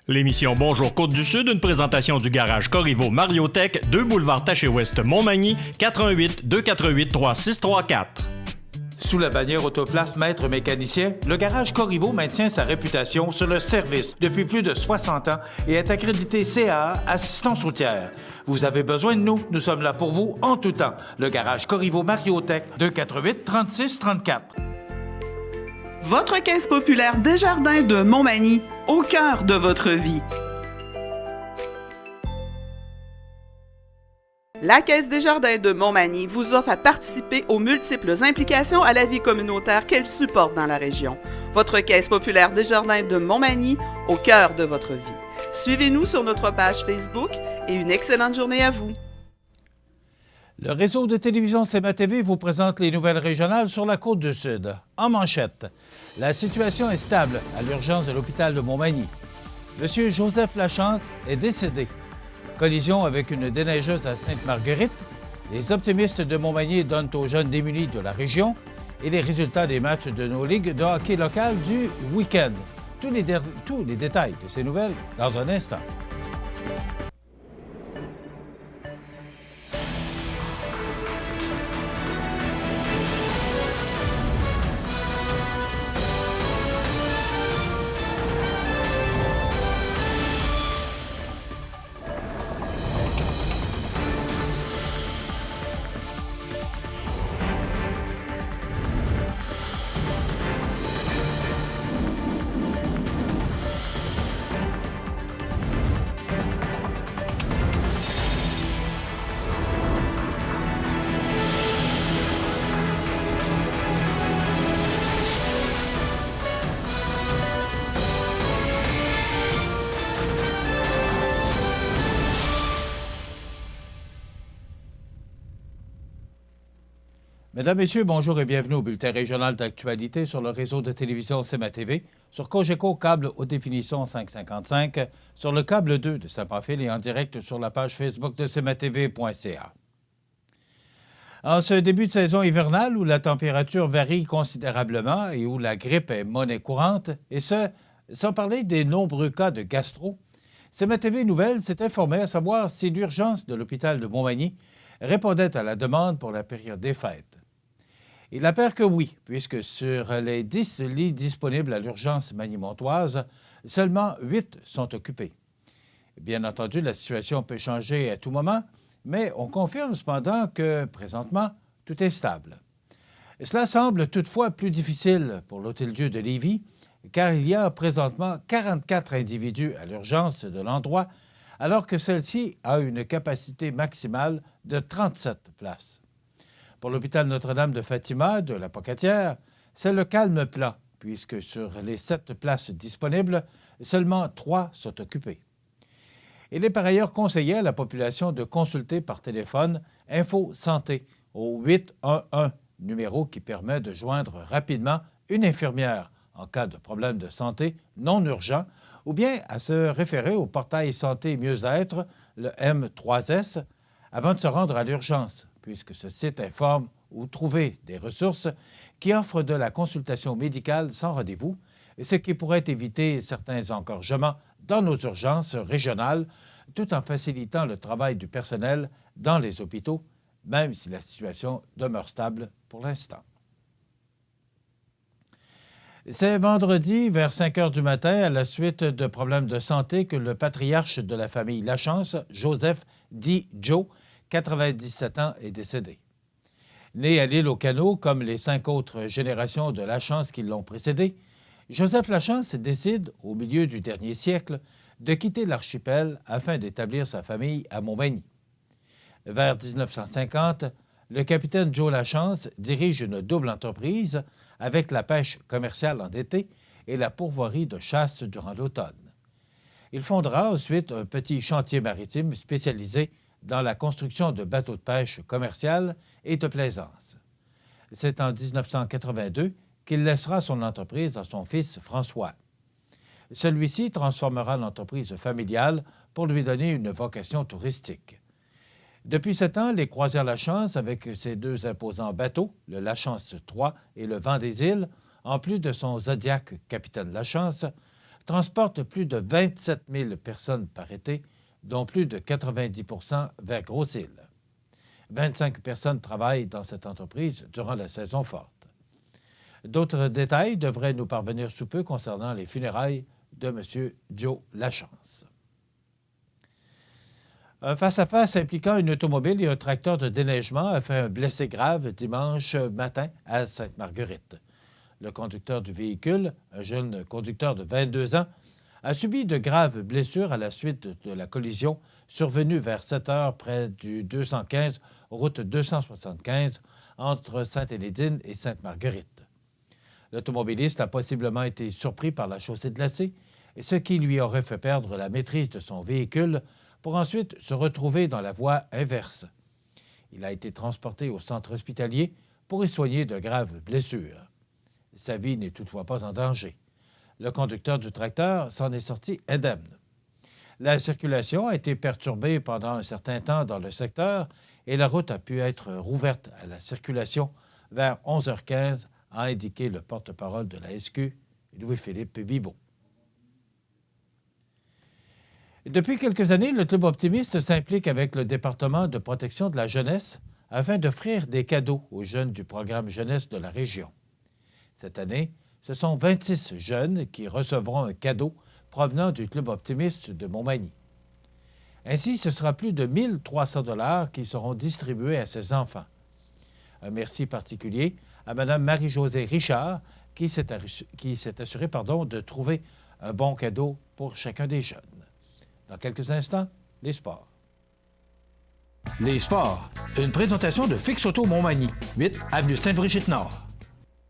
L'émission Bonjour Côte-du-Sud, une présentation du garage Corriveau Mariotech, 2 boulevard Taché-Ouest Montmagny, 418-248-3634. Sous la bannière Autoplace Maître Mécanicien, le garage Corriveau maintient sa réputation sur le service depuis plus de 60 ans et est accrédité CAA Assistance routière. Vous avez besoin de nous, nous sommes là pour vous en tout temps. Le garage Corriveau Mariotech, 248-3634. Votre caisse populaire Desjardins de Montmagny, au cœur de votre vie. La Caisse Desjardins de Montmagny vous offre à participer aux multiples implications à la vie communautaire qu'elle supporte dans la région. Votre Caisse populaire Desjardins de Montmagny, au cœur de votre vie. Suivez-nous sur notre page Facebook et une excellente journée à vous. Le réseau de télévision CMA-TV vous présente les nouvelles régionales sur la Côte-du-Sud. En manchette, la situation est stable à l'urgence de l'hôpital de Montmagny. Monsieur Joseph Lachance est décédé. Collision avec une déneigeuse à Sainte-Marguerite. Les optimistes de Montmagny donnent aux jeunes démunis de la région et les résultats des matchs de nos ligues de hockey locales du week-end. Tous les détails de ces nouvelles dans un instant. Mesdames, Messieurs, bonjour et bienvenue au bulletin régional d'actualité sur le réseau de télévision CMA-TV, sur Cogeco câble haute définition 555, sur le câble 2 de Saint-Pamphile et en direct sur la page Facebook de cmatv.ca. En ce début de saison hivernale où la température varie considérablement et où la grippe est monnaie courante, et ce, sans parler des nombreux cas de gastro, CMA-TV Nouvelles s'est informé à savoir si l'urgence de l'hôpital de Montmagny répondait à la demande pour la période des fêtes. Il apparaît que oui, puisque sur les 10 lits disponibles à l'urgence magny-montoise, seulement 8 sont occupés. Bien entendu, la situation peut changer à tout moment, mais on confirme cependant que, présentement, tout est stable. Cela semble toutefois plus difficile pour l'Hôtel-Dieu de Lévis, car il y a présentement 44 individus à l'urgence de l'endroit, alors que celle-ci a une capacité maximale de 37 places. Pour l'hôpital Notre-Dame de Fatima de la Pocatière, c'est le calme plat, puisque sur les 7 places disponibles, seulement 3 sont occupées. Il est par ailleurs conseillé à la population de consulter par téléphone Info Santé au 811, numéro qui permet de joindre rapidement une infirmière en cas de problème de santé non urgent, ou bien à se référer au portail Santé et Mieux-être, le M3S, avant de se rendre à l'urgence, puisque ce site informe où trouver des ressources qui offrent de la consultation médicale sans rendez-vous, ce qui pourrait éviter certains engorgements dans nos urgences régionales, tout en facilitant le travail du personnel dans les hôpitaux, même si la situation demeure stable pour l'instant. C'est vendredi, vers 5 heures du matin, à la suite de problèmes de santé, que le patriarche de la famille Lachance, Joseph dit Joe, 97 ans, est décédé. Né à l'île aux Canots, comme les 5 autres générations de Lachance qui l'ont précédé, Joseph Lachance décide, au milieu du dernier siècle, de quitter l'archipel afin d'établir sa famille à Montmagny. Vers 1950, le capitaine Joe Lachance dirige une double entreprise avec la pêche commerciale en été et la pourvoirie de chasse durant l'automne. Il fondera ensuite un petit chantier maritime spécialisé dans la construction de bateaux de pêche commerciale et de plaisance. C'est en 1982 qu'il laissera son entreprise à son fils François. Celui-ci transformera l'entreprise familiale pour lui donner une vocation touristique. Depuis 7 ans, les croisières Lachance, avec ses 2 imposants bateaux, le Lachance III et le Vent des Îles, en plus de son Zodiac Capitaine Lachance, transporte plus de 27 000 personnes par été, dont plus de 90 % vers Grosse-Île. 25 personnes travaillent dans cette entreprise durant la saison forte. D'autres détails devraient nous parvenir sous peu concernant les funérailles de M. Joe Lachance. Un face-à-face impliquant une automobile et un tracteur de déneigement a fait un blessé grave dimanche matin à Sainte-Marguerite. Le conducteur du véhicule, un jeune conducteur de 22 ans, a subi de graves blessures à la suite de la collision survenue vers 7 heures près du 215, route 275, entre Sainte-Élédine et Sainte-Marguerite. L'automobiliste a possiblement été surpris par la chaussée glacée, ce qui lui aurait fait perdre la maîtrise de son véhicule pour ensuite se retrouver dans la voie inverse. Il a été transporté au centre hospitalier pour y soigner de graves blessures. Sa vie n'est toutefois pas en danger. Le conducteur du tracteur s'en est sorti indemne. La circulation a été perturbée pendant un certain temps dans le secteur et la route a pu être rouverte à la circulation vers 11h15, a indiqué le porte-parole de la SQ, Louis-Philippe Bibeau. Depuis quelques années, le Club optimiste s'implique avec le département de protection de la jeunesse afin d'offrir des cadeaux aux jeunes du programme jeunesse de la région. Cette année, ce sont 26 jeunes qui recevront un cadeau provenant du Club optimiste de Montmagny. Ainsi, ce sera plus de 1 300 $ qui seront distribués à ces enfants. Un merci particulier à Mme Marie-Josée Richard, qui s'est assurée de trouver un bon cadeau pour chacun des jeunes. Dans quelques instants, les sports. Les sports. Une présentation de Fix Auto Montmagny, 8 avenue Sainte-Brigitte-Nord.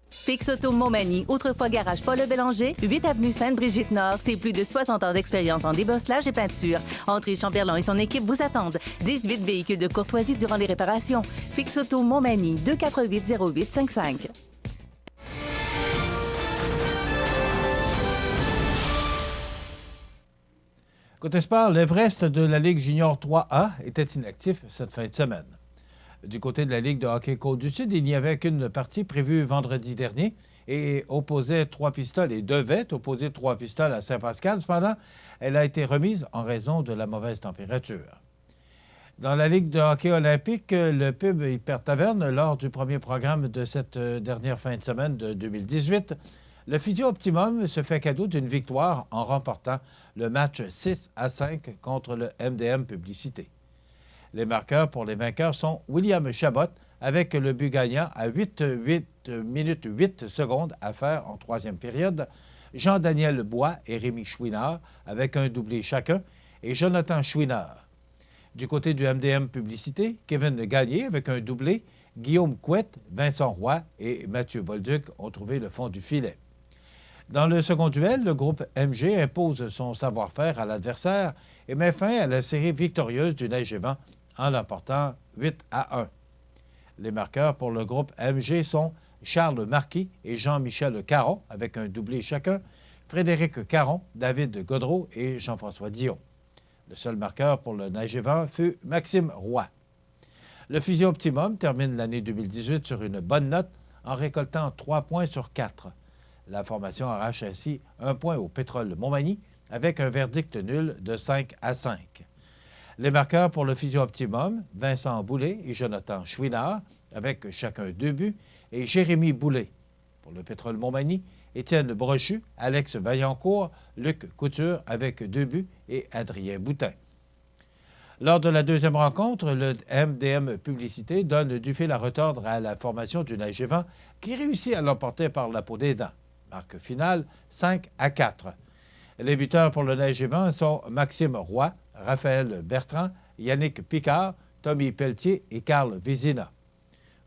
Fix Auto Montmagny, autrefois garage Paul-le-Bélanger, 8 avenue Sainte-Brigitte-Nord. C'est plus de 60 ans d'expérience en débosselage et peinture. André Chamberlain et son équipe vous attendent. 18 véhicules de courtoisie durant les réparations. Fix Auto Montmagny, 248-0855. Côté sport, l'Everest de la Ligue junior 3A était inactif cette fin de semaine. Du côté de la Ligue de hockey Côte-du-Sud, il n'y avait qu'une partie prévue vendredi dernier et devait opposer 3 pistoles à Saint-Pascal. Cependant, elle a été remise en raison de la mauvaise température. Dans la Ligue de hockey olympique, le pub Hyper-Taverne, lors du premier programme de cette dernière fin de semaine de 2018, le Physio Optimum se fait cadeau d'une victoire en remportant le match 6-5 contre le MDM Publicité. Les marqueurs pour les vainqueurs sont William Chabot avec le but gagnant à 8 minutes 8 secondes à faire en troisième période, Jean-Daniel Bois et Rémi Chouinard avec un doublé chacun et Jonathan Chouinard. Du côté du MDM Publicité, Kevin Gagné avec un doublé, Guillaume Couette, Vincent Roy et Mathieu Bolduc ont trouvé le fond du filet. Dans le second duel, le groupe MG impose son savoir-faire à l'adversaire et met fin à la série victorieuse du Neige et Vent en l'emportant 8-1. Les marqueurs pour le groupe MG sont Charles Marquis et Jean-Michel Caron avec un doublé chacun, Frédéric Caron, David Godreau et Jean-François Dion. Le seul marqueur pour le Neige et Vent fut Maxime Roy. Le Physio Optimum termine l'année 2018 sur une bonne note en récoltant 3 points sur 4. La formation arrache ainsi 1 point au Pétrole Montmagny avec un verdict nul de 5-5. Les marqueurs pour le Physio Optimum, Vincent Boulay et Jonathan Chouinard avec chacun 2 buts et Jérémy Boulay. Pour le Pétrole Montmagny, Étienne Brochu, Alex Vaillancourt, Luc Couture avec 2 buts et Adrien Boutin. Lors de la deuxième rencontre, le MDM Publicité donne du fil à retordre à la formation du Neige et Vent qui réussit à l'emporter par la peau des dents. Marque finale 5-4. Les buteurs pour le Neige et Vent sont Maxime Roy, Raphaël Bertrand, Yannick Picard, Tommy Pelletier et Carl Vézina.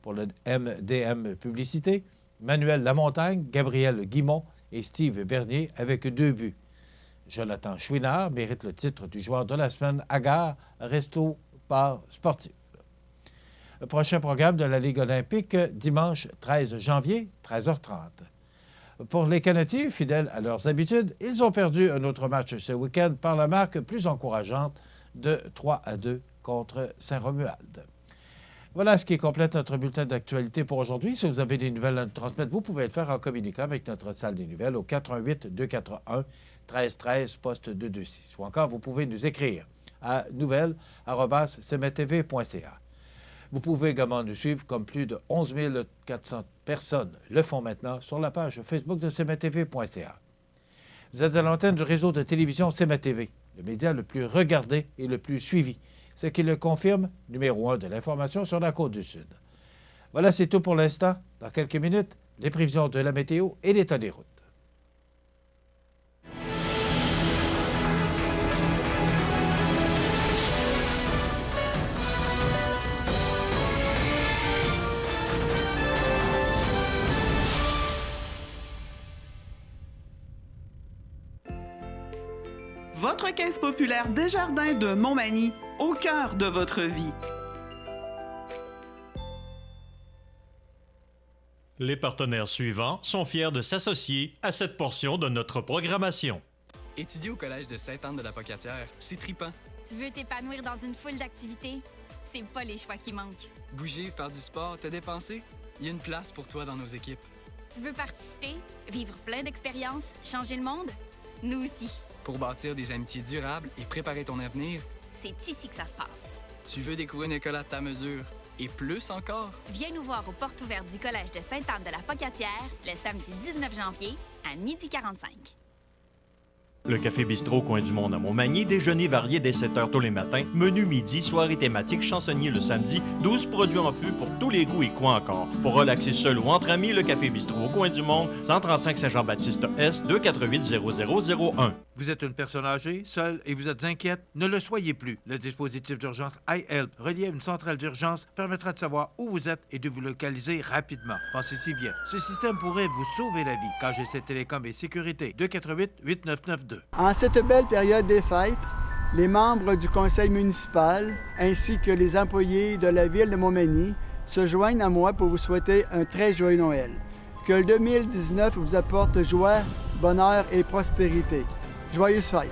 Pour le MDM Publicité, Manuel Lamontagne, Gabriel Guimont et Steve Bernier avec 2 buts. Jonathan Chouinard mérite le titre du joueur de la semaine à Gare, Resto Bar Sportif. Le prochain programme de la Ligue olympique, dimanche 13 janvier, 13h30. Pour les Canadiens, fidèles à leurs habitudes, ils ont perdu un autre match ce week-end par la marque plus encourageante de 3-2 contre Saint-Romuald. Voilà ce qui complète notre bulletin d'actualité pour aujourd'hui. Si vous avez des nouvelles à nous transmettre, vous pouvez le faire en communiquant avec notre salle des nouvelles au 418-241-1313, poste 226. Ou encore, vous pouvez nous écrire à nouvelles@cmtv.ca. Vous pouvez également nous suivre comme plus de 11 400 personnes le font maintenant sur la page Facebook de cmtv.ca. Vous êtes à l'antenne du réseau de télévision CMA-TV, le média le plus regardé et le plus suivi, ce qui le confirme, numéro 1 de l'information sur la Côte-du-Sud. Voilà, c'est tout pour l'instant. Dans quelques minutes, les prévisions de la météo et l'état des routes. Votre caisse populaire Desjardins de Montmagny, au cœur de votre vie. Les partenaires suivants sont fiers de s'associer à cette portion de notre programmation. Étudier au Collège de Sainte-Anne-de-la-Pocatière, c'est tripant. Tu veux t'épanouir dans une foule d'activités? C'est pas les choix qui manquent. Bouger, faire du sport, te dépenser, il y a une place pour toi dans nos équipes. Tu veux participer, vivre plein d'expériences, changer le monde? Nous aussi. Pour bâtir des amitiés durables et préparer ton avenir, C'est ici que ça se passe. tu veux découvrir une école à ta mesure et plus encore? Viens nous voir aux portes ouvertes du Collège de Sainte-Anne-de-la-Pocatière le samedi 19 janvier à 12h45. Le Café Bistrot Coin du Monde à Montmagny, déjeuner varié dès 7 h tous les matins, menu midi, soirée thématique, chansonnier le samedi, 12 produits en fût pour tous les goûts et quoi encore. Pour relaxer seul ou entre amis, le Café Bistrot au Coin du Monde, 135 Saint-Jean-Baptiste-Est, 248-0001. Vous êtes une personne âgée, seule et vous êtes inquiète? Ne le soyez plus. Le dispositif d'urgence iHelp, relié à une centrale d'urgence, permettra de savoir où vous êtes et de vous localiser rapidement. Pensez-y bien. Ce système pourrait vous sauver la vie. KGC Télécom et Sécurité, 248-8992. En cette belle période des fêtes, les membres du conseil municipal ainsi que les employés de la ville de Montmagny se joignent à moi pour vous souhaiter un très joyeux Noël. Que le 2019 vous apporte joie, bonheur et prospérité. Joyeuses fêtes!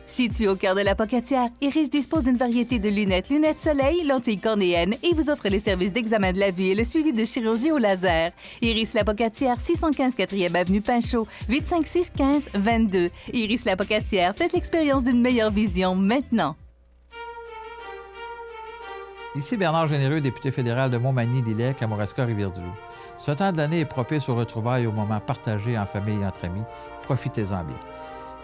Situé au cœur de la Pocatière, Iris dispose d'une variété de lunettes soleil, lentilles cornéennes et vous offre les services d'examen de la vue et le suivi de chirurgie au laser. Iris la Pocatière, 615 4e avenue Pinchot, 856-15-22. Iris la Pocatière, faites l'expérience d'une meilleure vision maintenant. Ici Bernard Généreux, député fédéral de Montmagny-Lillet, Kamouraska, Rivière-du-Loup. Ce temps de l'année est propice aux retrouvailles et aux moments partagés en famille et entre amis. Profitez-en bien.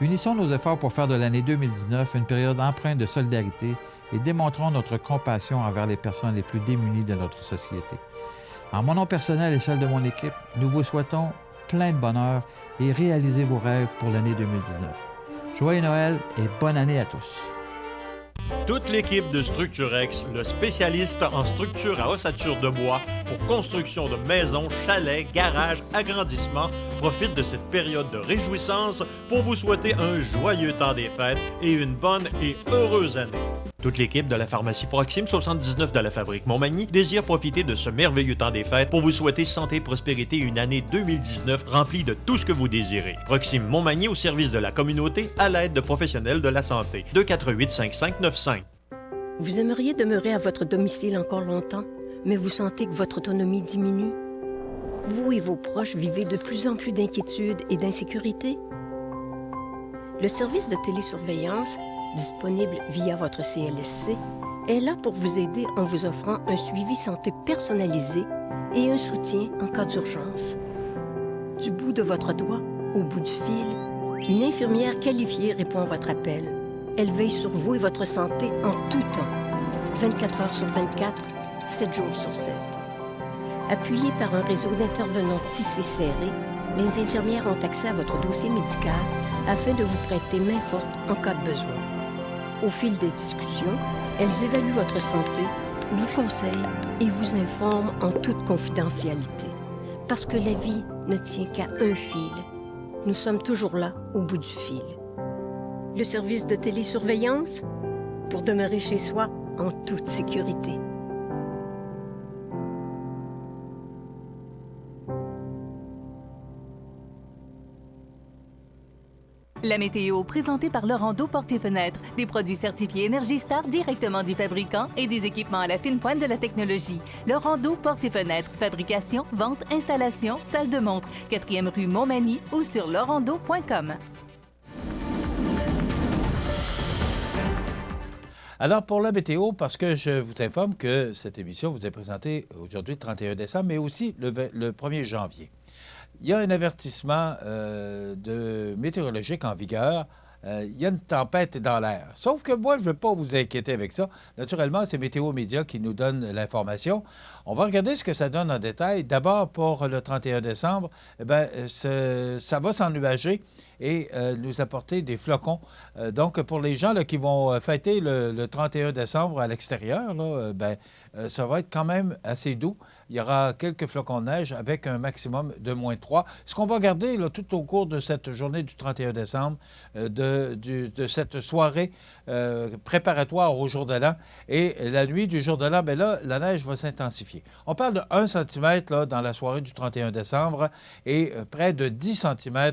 Unissons nos efforts pour faire de l'année 2019 une période empreinte de solidarité et démontrons notre compassion envers les personnes les plus démunies de notre société. En mon nom personnel et celle de mon équipe, nous vous souhaitons plein de bonheur et réalisez vos rêves pour l'année 2019. Joyeux Noël et bonne année à tous! Toute l'équipe de Structurex, le spécialiste en structure à ossature de bois pour construction de maisons, chalets, garages, agrandissements, profite de cette période de réjouissance pour vous souhaiter un joyeux temps des fêtes et une bonne et heureuse année. Toute l'équipe de la pharmacie Proxime 79 de la Fabrique Montmagny désire profiter de ce merveilleux temps des fêtes pour vous souhaiter santé, prospérité et une année 2019 remplie de tout ce que vous désirez. Proxime Montmagny au service de la communauté à l'aide de professionnels de la santé. 248-5595. Vous aimeriez demeurer à votre domicile encore longtemps, mais vous sentez que votre autonomie diminue? Vous et vos proches vivez de plus en plus d'inquiétude et d'insécurité? Le service de télésurveillance, disponible via votre CLSC, est là pour vous aider en vous offrant un suivi santé personnalisé et un soutien en cas d'urgence. Du bout de votre doigt au bout du fil, une infirmière qualifiée répond à votre appel. Elle veille sur vous et votre santé en tout temps, 24 heures sur 24, 7 jours sur 7. Appuyées par un réseau d'intervenants tissé serré, les infirmières ont accès à votre dossier médical afin de vous prêter main forte en cas de besoin. Au fil des discussions, elles évaluent votre santé, vous conseillent et vous informent en toute confidentialité. Parce que la vie ne tient qu'à un fil. Nous sommes toujours là, au bout du fil. Le service de télésurveillance, pour demeurer chez soi en toute sécurité. La météo, présentée par Laurando Portes et Fenêtres. Des produits certifiés Énergie Star directement du fabricant et des équipements à la fine pointe de la technologie. Laurando Portes et Fenêtres. Fabrication, vente, installation, salle de montre. 4e rue Montmagny ou sur laurando.com. Alors, pour la météo, parce que je vous informe que cette émission vous est présentée aujourd'hui, le 31 décembre, mais aussi le 1er janvier. Il y a un avertissement météorologique en vigueur. Il y a une tempête dans l'air. Sauf que moi, je ne veux pas vous inquiéter avec ça. Naturellement, c'est Météo Média qui nous donne l'information. On va regarder ce que ça donne en détail. D'abord, pour le 31 décembre, ça va s'ennuager et nous apporter des flocons. Donc, pour les gens là, qui vont fêter le 31 décembre à l'extérieur, ça va être quand même assez doux. Il y aura quelques flocons de neige avec un maximum de -3. Ce qu'on va garder là, tout au cours de cette journée du 31 décembre, de cette soirée préparatoire au jour de l'an et la nuit du jour de l'an, là, la neige va s'intensifier. On parle de 1 cm là, dans la soirée du 31 décembre et près de 10 cm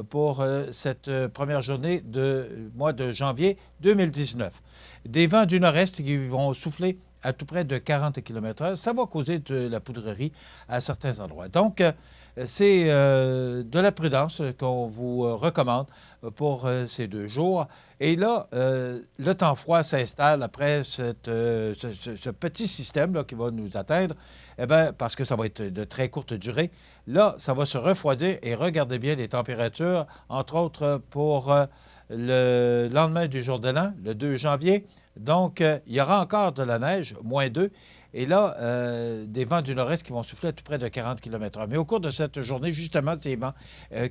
pour cette première journée du mois de janvier 2019. Des vents du nord-est qui vont souffler à tout près de 40 km/h. Ça va causer de la poudrerie à certains endroits. Donc, c'est de la prudence qu'on vous recommande pour ces 2 jours. Et là, le temps froid s'installe après ce petit système là, qui va nous atteindre, parce que ça va être de très courte durée. Là, ça va se refroidir et regardez bien les températures, entre autres pour le lendemain du jour de l'an, le 2 janvier. Donc, il y aura encore de la neige, -2. Et là, des vents du nord-est qui vont souffler à tout près de 40 km/h. Mais au cours de cette journée, justement, ces vents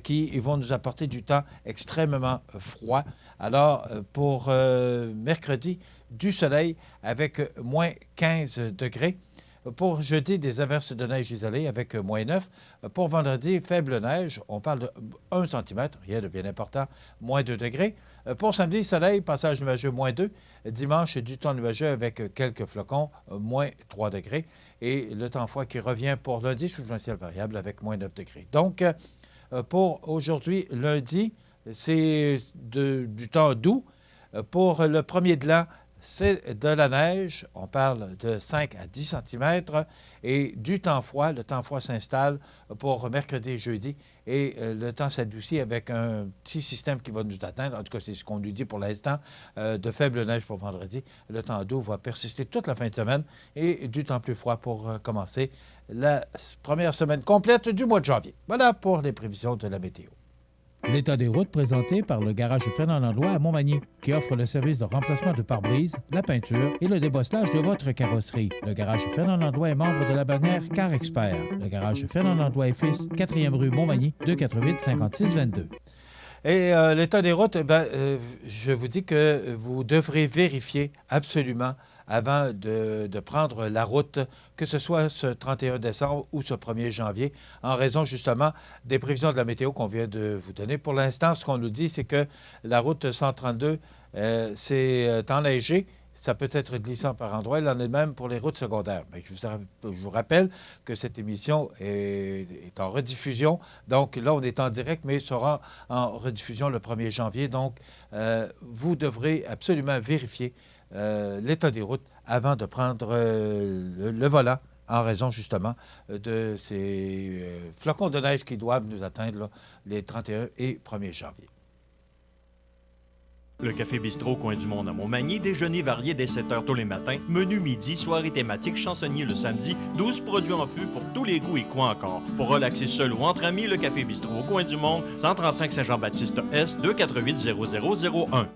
qui vont nous apporter du temps extrêmement froid. Alors, pour mercredi, du soleil avec -15 degrés. Pour jeudi, des averses de neige isolées avec -9. Pour vendredi, faible neige. On parle de 1 cm, rien de bien important, -2 degrés. Pour samedi, soleil, passage nuageux, -2. Dimanche, du temps nuageux avec quelques flocons, -3 degrés. Et le temps froid qui revient pour lundi sous un ciel variable avec -9 degrés. Donc, pour aujourd'hui, lundi, c'est du temps doux. Pour le premier de l'an, c'est de la neige, on parle de 5 à 10 cm, et du temps froid. Le temps froid s'installe pour mercredi et jeudi, et le temps s'adoucit avec un petit système qui va nous atteindre, en tout cas c'est ce qu'on nous dit pour l'instant, de faible neige pour vendredi. Le temps doux va persister toute la fin de semaine, et du temps plus froid pour commencer la première semaine complète du mois de janvier. Voilà pour les prévisions de la météo. L'état des routes présenté par le garage Fernand Landlois à Montmagny, qui offre le service de remplacement de pare-brise, la peinture et le débosselage de votre carrosserie. Le garage Fernand Landlois est membre de la bannière Car Expert. Le garage Fernand Landlois et Fils, 4e rue Montmagny, 248-5622. Et l'état des routes, je vous dis que vous devrez vérifier absolument avant de prendre la route, que ce soit ce 31 décembre ou ce 1er janvier, en raison justement des prévisions de la météo qu'on vient de vous donner. Pour l'instant, ce qu'on nous dit, c'est que la route 132, c'est enneigé. Ça peut être glissant par endroits. Il en est même pour les routes secondaires. Mais je vous rappelle que cette émission est en rediffusion. Donc là, on est en direct, mais sera en rediffusion le 1er janvier. Donc, vous devrez absolument vérifier l'état des routes avant de prendre le volant en raison justement de ces flocons de neige qui doivent nous atteindre là, les 31 et 1er janvier. Le Café Bistrot Coin du Monde à Montmagny, déjeuner varié dès 7 h tous les matins, menu midi, soirée thématique, chansonnier le samedi, 12 produits en fût pour tous les goûts et quoi encore. Pour relaxer seul ou entre amis, le Café Bistrot au Coin du Monde, 135 Saint-Jean-Baptiste-Est, 248-0001.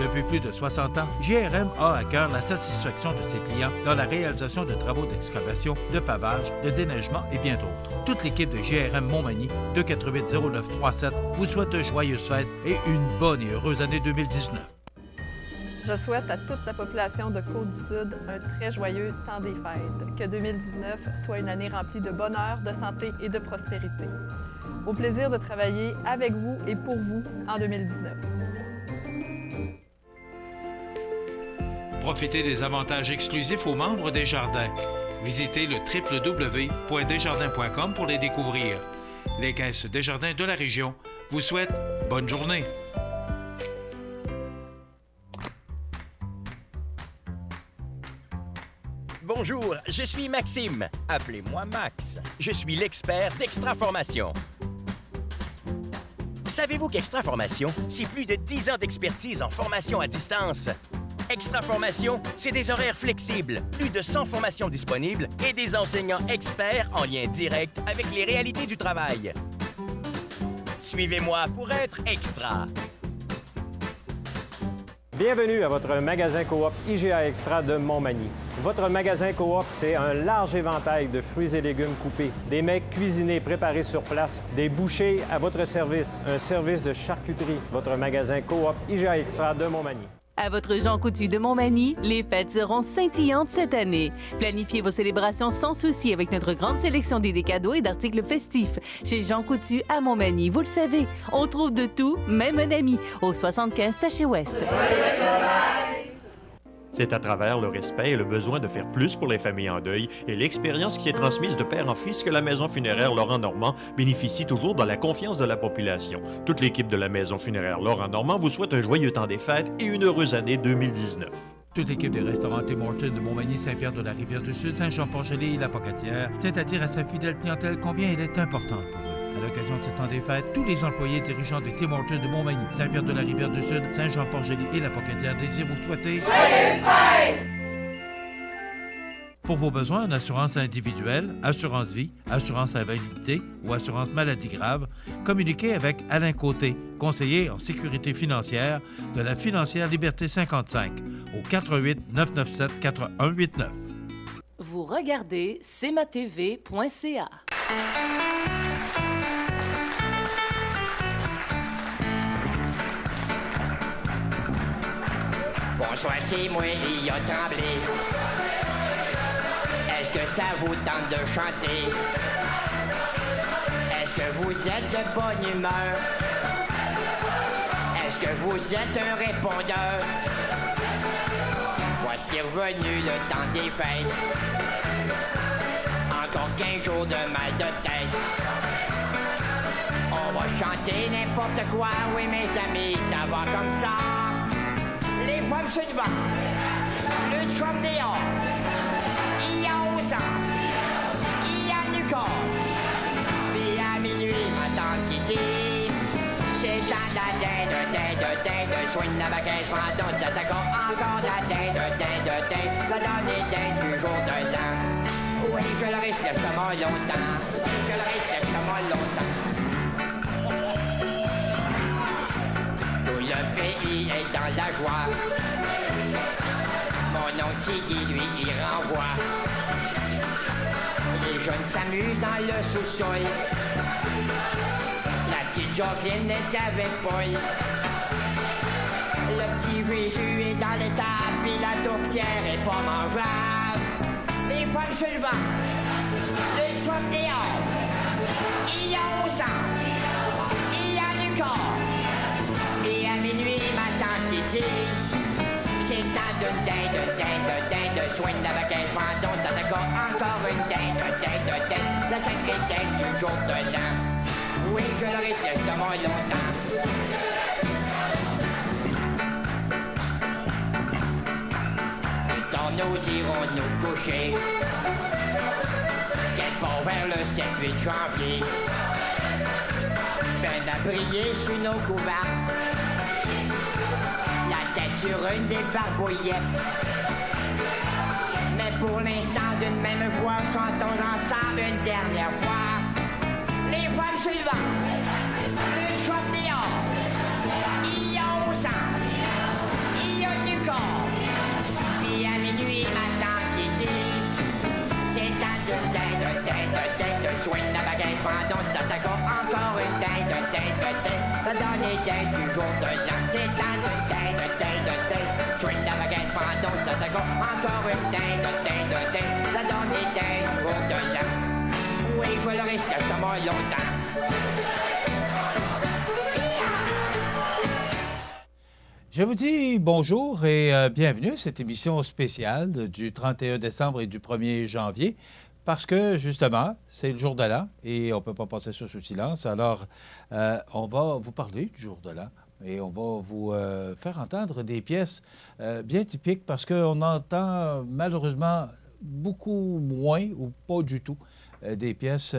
Depuis plus de 60 ans, GRM a à cœur la satisfaction de ses clients dans la réalisation de travaux d'excavation, de pavage, de déneigement et bien d'autres. Toute l'équipe de GRM Montmagny, 248-0937, vous souhaite de joyeuses fêtes et une bonne et heureuse année 2019. Je souhaite à toute la population de Côte-du-Sud un très joyeux temps des fêtes. Que 2019 soit une année remplie de bonheur, de santé et de prospérité. Au plaisir de travailler avec vous et pour vous en 2019. Profitez des avantages exclusifs aux membres des Jardins. Visitez le www.desjardins.com pour les découvrir. Les caisses Desjardins de la région vous souhaitent bonne journée. Bonjour, je suis Maxime. Appelez-moi Max. Je suis l'expert d'Extra Formation. Savez-vous qu'Extra Formation, c'est plus de 10 ans d'expertise en formation à distance? Extra Formation, c'est des horaires flexibles, plus de 100 formations disponibles et des enseignants experts en lien direct avec les réalités du travail. Suivez-moi pour être extra. Bienvenue à votre magasin coop IGA Extra de Montmagny. Votre magasin coop, c'est un large éventail de fruits et légumes coupés, des mets cuisinés préparés sur place, des bouchées à votre service, un service de charcuterie. Votre magasin coop IGA Extra de Montmagny. À votre Jean Coutu de Montmagny, les fêtes seront scintillantes cette année. Planifiez vos célébrations sans souci avec notre grande sélection d'idées cadeaux et d'articles festifs. Chez Jean Coutu à Montmagny, vous le savez, on trouve de tout, même un ami, au 75 Taché-Ouest. C'est à travers le respect et le besoin de faire plus pour les familles en deuil et l'expérience qui s'est transmise de père en fils que la Maison funéraire Laurent Normand bénéficie toujours de la confiance de la population. Toute l'équipe de la Maison funéraire Laurent Normand vous souhaite un joyeux temps des fêtes et une heureuse année 2019. Toute l'équipe des restaurants Tim Hortons de Montmagny, Saint-Pierre-de-la-Rivière-du-Sud, Saint-Jean-Port-Joli et La Pocatière tient à dire à sa fidèle clientèle combien elle est importante pour eux. À l'occasion de ce temps des fêtes, tous les employés dirigeants de Tim Hortons de Montmagny, Saint-Pierre-de-la-Rivière-du-Sud, Saint-Jean-Port-Joli et La Pocatière désirent vous souhaiter joyeuses fêtes! Pour vos besoins en assurance individuelle, assurance vie, assurance invalidité ou assurance maladie grave, communiquez avec Alain Côté, conseiller en sécurité financière de la Financière Liberté 55 au 88 997 4189. Vous regardez cmatv.ca. Bonsoir, c'est moi, il a tremblé. Est-ce que ça vous tente de chanter? Est-ce que vous êtes de bonne humeur? Est-ce que vous êtes un répondeur? Voici revenu le temps des fêtes. Encore 15 jours de mal de tête. On va chanter n'importe quoi, oui mes amis, ça va comme ça. Les femmes sur le banc, le chum dehors, il y a aux ans, il y a du corps. Puis à minuit, ma tante qui dit, c'est temps de la dinde, soigne la baguette, pendant ça t'accorde encore la dinde, la dernière dinde du jour de l'an. Oui, je le risque de ce mot longtemps, je le risque de ce mot longtemps. Le pays est dans la joie. Mon oncle Tiggy, lui, il renvoie. Les jeunes s'amusent dans le sous-sol. La petite Jocelyne est avec Paul. Le petit Jésus est dans l'étable, puis la tourtière est pas mangeable. Les femmes sur le banc, les chums dehors. Il y a au sang, il y a du corps. Et à minuit, ma tante qui dit, c'est temps d'une dinde, soigne la baguette, pendant ça t'accorde encore une dinde, la sacrée dinde du jour de l'an. Oui, je le risque de ce mot longtemps. Plus tard, nous irons nous coucher. Quelque part vers le 7-8 janvier. Ben à briller sur nos couverts. La tête sur une des barbouillettes. Mais pour l'instant, d'une même voix, chantons ensemble une dernière fois. Les femmes suivantes, le chouette dehors. Il y a au sang, il y a du corps. Puis à minuit, ma tante qui dit, c'est temps de dinde, soigne la baguette, pendant ça t'accorde encore une dinde, la dernière dinde du jour de l'an. C'est temps de dinde, soigne la baguette, pendant ça t'accorde encore une dinde, la dernière dinde du jour de l'an. Oui, je le risque de ce mot longtemps. Je vous dis bonjour et bienvenue à cette émission spéciale du 31 décembre et du 1er janvier. Parce que, justement, c'est le jour de l'an et on ne peut pas passer ça sous silence. Alors, on va vous parler du jour de l'an et on va vous faire entendre des pièces bien typiques parce qu'on entend malheureusement beaucoup moins ou pas du tout des pièces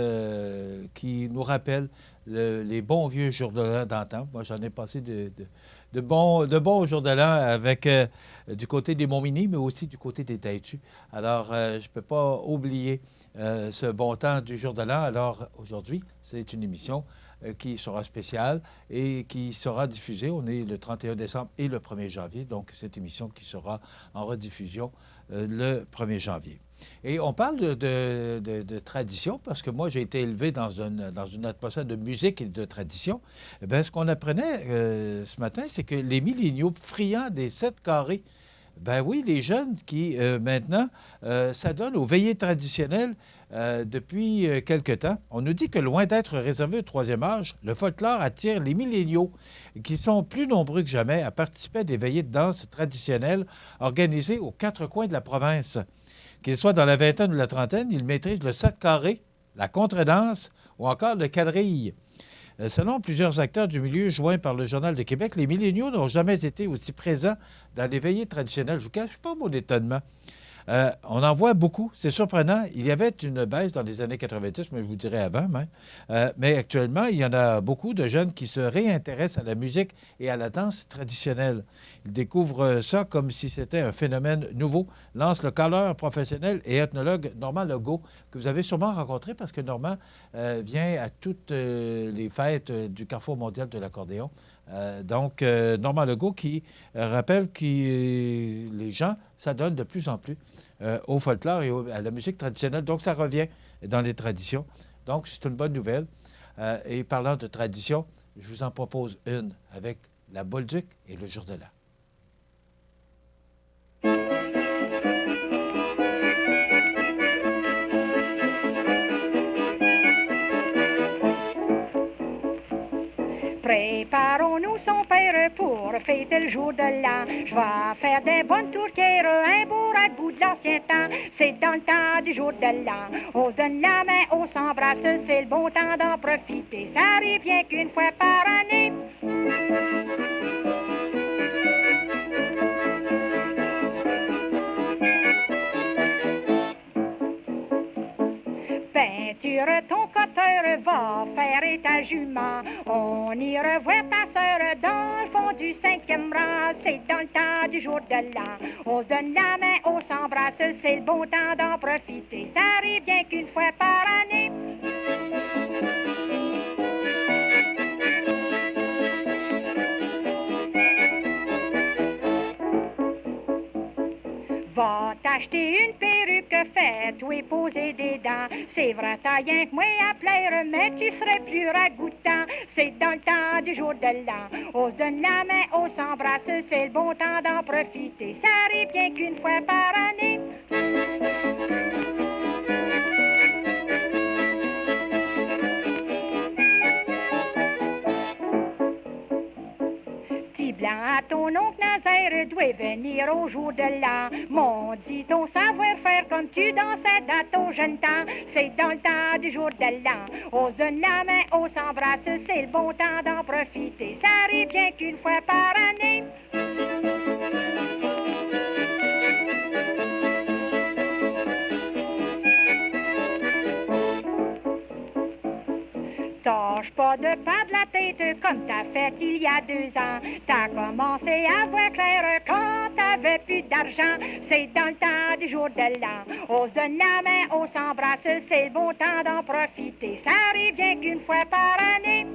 qui nous rappellent les bons vieux jours de l'an d'antan. Moi, j'en ai passé de bons jours de l'an avec du côté des Montminy, mais aussi du côté des Têtus. Alors, je ne peux pas oublier ce bon temps du jour de l'an. Alors, aujourd'hui, c'est une émission qui sera spéciale et qui sera diffusée. On est le 31 décembre et le 1er janvier, donc cette émission qui sera en rediffusion le 1er janvier. Et on parle de tradition parce que moi, j'ai été élevé dans une atmosphère de musique et de tradition. Eh bien, ce qu'on apprenait ce matin, c'est que les milléniaux friands des 7 carrés, ben oui, les jeunes qui, maintenant, s'adonnent aux veillées traditionnelles depuis quelque temps. On nous dit que loin d'être réservé au troisième âge, le folklore attire les milléniaux qui sont plus nombreux que jamais à participer à des veillées de danse traditionnelles organisées aux 4 coins de la province. Qu'ils soient dans la vingtaine ou la trentaine, ils maîtrisent le 7 carré, la contredanse ou encore le quadrille. Selon plusieurs acteurs du milieu joints par le Journal de Québec, les milléniaux n'ont jamais été aussi présents dans les veillées traditionnelles. Je ne vous cache pas mon étonnement. On en voit beaucoup, c'est surprenant. Il y avait une baisse dans les années 90, mais je vous dirais avant même. Mais actuellement, il y en a beaucoup de jeunes qui se réintéressent à la musique et à la danse traditionnelle. Ils découvrent ça comme si c'était un phénomène nouveau, lance le caleur professionnel et ethnologue Normand Legault, que vous avez sûrement rencontré parce que Normand vient à toutes les fêtes du Carrefour mondial de l'accordéon. Donc, Normand Legault qui rappelle que les gens s'adonnent de plus en plus au folklore et à la musique traditionnelle. Donc, ça revient dans les traditions. Donc, c'est une bonne nouvelle. Et parlant de tradition, je vous en propose une avec la Bolduc et le jour de l'an. Préparons-nous son père pour fêter le jour de l'an. Je vais faire des bonnes tourtières, un beau ragoût de l'ancien temps. C'est dans le temps du jour de l'an. On se donne la main, on s'embrasse, c'est le bon temps d'en profiter. Ça arrive bien qu'une fois par année. Peinture ton coteur, va faire ta jument. On y revoit ta sœur dans le fond du 5e rang. C'est dans le temps du jour de l'an. On se donne la main, on s'embrasse, c'est le bon temps d'en profiter. Ça arrive bien qu'une fois par année. Va t'acheter une perruque faite ou poser des dents. C'est vrai, t'as rien que moi à plaire, mais tu serais plus ragoûtant. C'est dans le temps du jour de l'an. On se donne la main, on s'embrasse, c'est le bon temps d'en profiter. Ça arrive bien qu'une fois par année. À ton oncle Nazaire doit venir au jour de l'an. Mon dit ton savoir-faire comme tu dansais dans ton jeune temps. C'est dans le temps du jour de l'an. On se donne la main, on s'embrasse, c'est le bon temps d'en profiter. Ça arrive bien qu'une fois par année. Tâche pas de perdre la tête comme t'as fait il y a 2 ans. T'as commencé à voir clair quand t'avais plus d'argent. C'est dans le temps du jour de l'an. On se donne la main, on s'embrasse, c'est le bon temps d'en profiter. Ça arrive bien qu'une fois par année.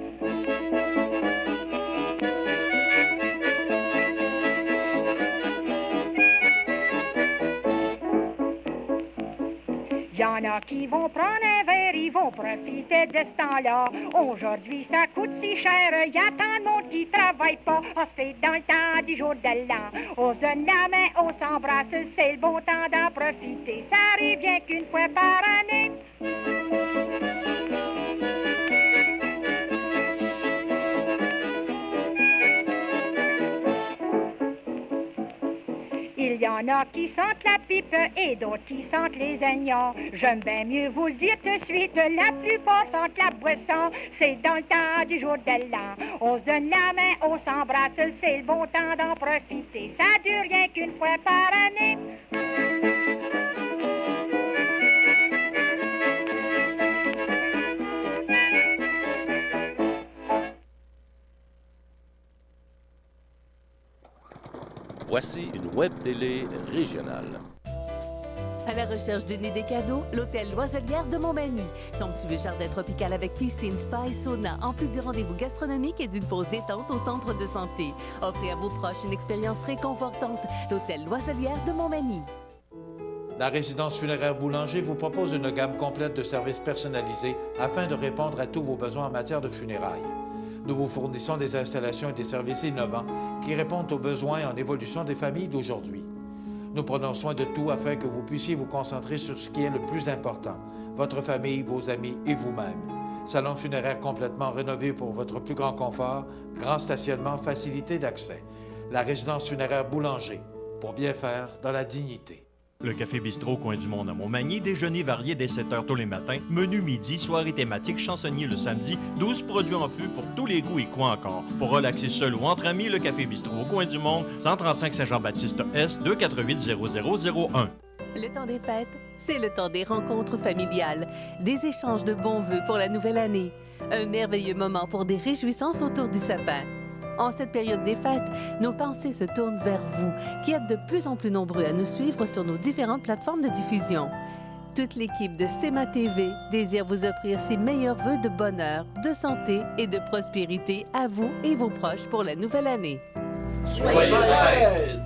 Y en a qui vont prendre un verre, ils vont profiter de ce temps-là. Aujourd'hui, ça coûte si cher, y a tant de monde qui travaille pas. Ah, c'est dans le temps du jour de l'an. On se donne la main, on s'embrasse, c'est le bon temps d'en profiter. Ça arrive bien qu'une fois par année. Il y en a qui sentent la pipe et d'autres qui sentent les oignons. J'aime bien mieux vous le dire tout de suite, la plupart sentent la boisson. C'est dans le temps du jour de l'an. On se donne la main, on s'embrasse, c'est le bon temps d'en profiter. Ça dure rien qu'une fois par année. Voici une web télé régionale. À la recherche d'une idée cadeau, l'hôtel L'Oiselière de Montmagny. Somptueux jardin tropical avec piscine, spa et sauna, en plus du rendez-vous gastronomique et d'une pause détente au centre de santé. Offrez à vos proches une expérience réconfortante. L'hôtel L'Oiselière de Montmagny. La résidence funéraire Boulanger vous propose une gamme complète de services personnalisés afin de répondre à tous vos besoins en matière de funérailles. Nous vous fournissons des installations et des services innovants qui répondent aux besoins en évolution des familles d'aujourd'hui. Nous prenons soin de tout afin que vous puissiez vous concentrer sur ce qui est le plus important, votre famille, vos amis et vous-même. Salon funéraire complètement rénové pour votre plus grand confort, grand stationnement, facilité d'accès. La résidence funéraire Boulanger, pour bien faire dans la dignité. Le Café Bistrot Coin du Monde à Montmagny, déjeuner varié dès 7 h tous les matins, menu midi, soirée thématique, chansonnier le samedi, 12 produits en fût pour tous les goûts et quoi encore. Pour relaxer seul ou entre amis, le Café Bistrot au Coin du Monde, 135 Saint-Jean-Baptiste-Est, 248-0001. Le temps des fêtes, c'est le temps des rencontres familiales, des échanges de bons vœux pour la nouvelle année. Un merveilleux moment pour des réjouissances autour du sapin. En cette période des fêtes, nos pensées se tournent vers vous, qui êtes de plus en plus nombreux à nous suivre sur nos différentes plateformes de diffusion. Toute l'équipe de CEMA TV désire vous offrir ses meilleurs vœux de bonheur, de santé et de prospérité à vous et vos proches pour la nouvelle année. Joyeuses fêtes!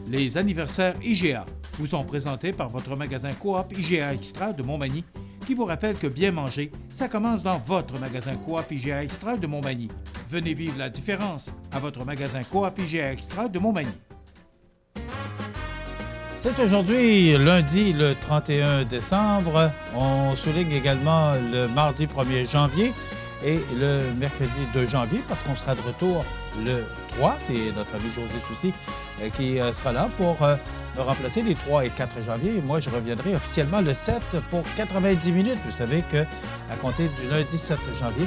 Les anniversaires IGA vous sont présentés par votre magasin Coop IGA Extra de Montmagny, qui vous rappelle que bien manger, ça commence dans votre magasin Coop IGA Extra de Montmagny. Venez vivre la différence à votre magasin Coop IGA Extra de Montmagny. C'est aujourd'hui, lundi, le 31 décembre. On souligne également le mardi 1er janvier et le mercredi 2 janvier parce qu'on sera de retour le 3. C'est notre ami José Soucy qui sera là pour me remplacer les 3 et 4 janvier. Et moi, je reviendrai officiellement le 7 pour 90 minutes. Vous savez qu'à compter du lundi 7 janvier,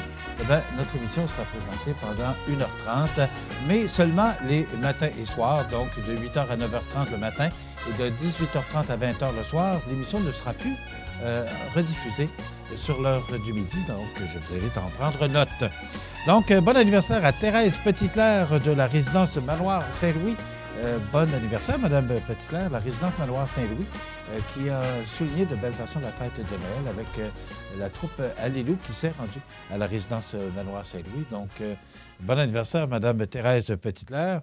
notre émission sera présentée pendant 1h30, mais seulement les matins et soirs, donc de 8h à 9h30 le matin et de 18h30 à 20h le soir. L'émission ne sera plus rediffusée sur l'heure du midi, donc je vous invite à en prendre note. Donc, bon anniversaire à Thérèse Petitclerc de la résidence Manoir Saint-Louis. Bon anniversaire, Mme Petitclerc, la résidence Manoir Saint-Louis, qui a souligné de belle façon la fête de Noël avec la troupe Alléluia qui s'est rendue à la résidence Manoir Saint-Louis. Donc, bon anniversaire, Mme Thérèse Petitclerc.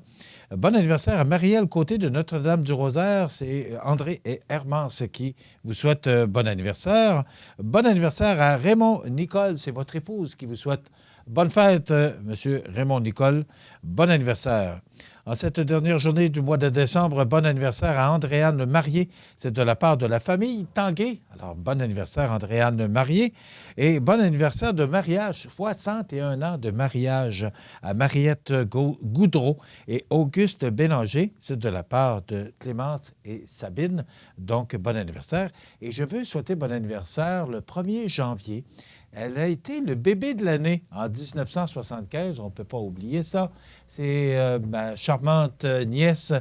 Bon anniversaire à Marielle Côté de Notre-Dame-du-Rosaire. C'est André et Hermance qui vous souhaitent bon anniversaire. Bon anniversaire à Raymond Nicole. C'est votre épouse qui vous souhaite bonne fête, M. Raymond Nicole. Bon anniversaire. En cette dernière journée du mois de décembre, bon anniversaire à Andréane Marié. C'est de la part de la famille Tanguay. Alors, bon anniversaire, Andréane Marié. Et bon anniversaire de mariage, 61 ans de mariage à Mariette Goudreau et Auguste Bélanger. C'est de la part de Clémence et Sabine. Donc, bon anniversaire. Et je veux souhaiter bon anniversaire le 1er janvier. Elle a été le bébé de l'année en 1975. On ne peut pas oublier ça. C'est ma charmante nièce,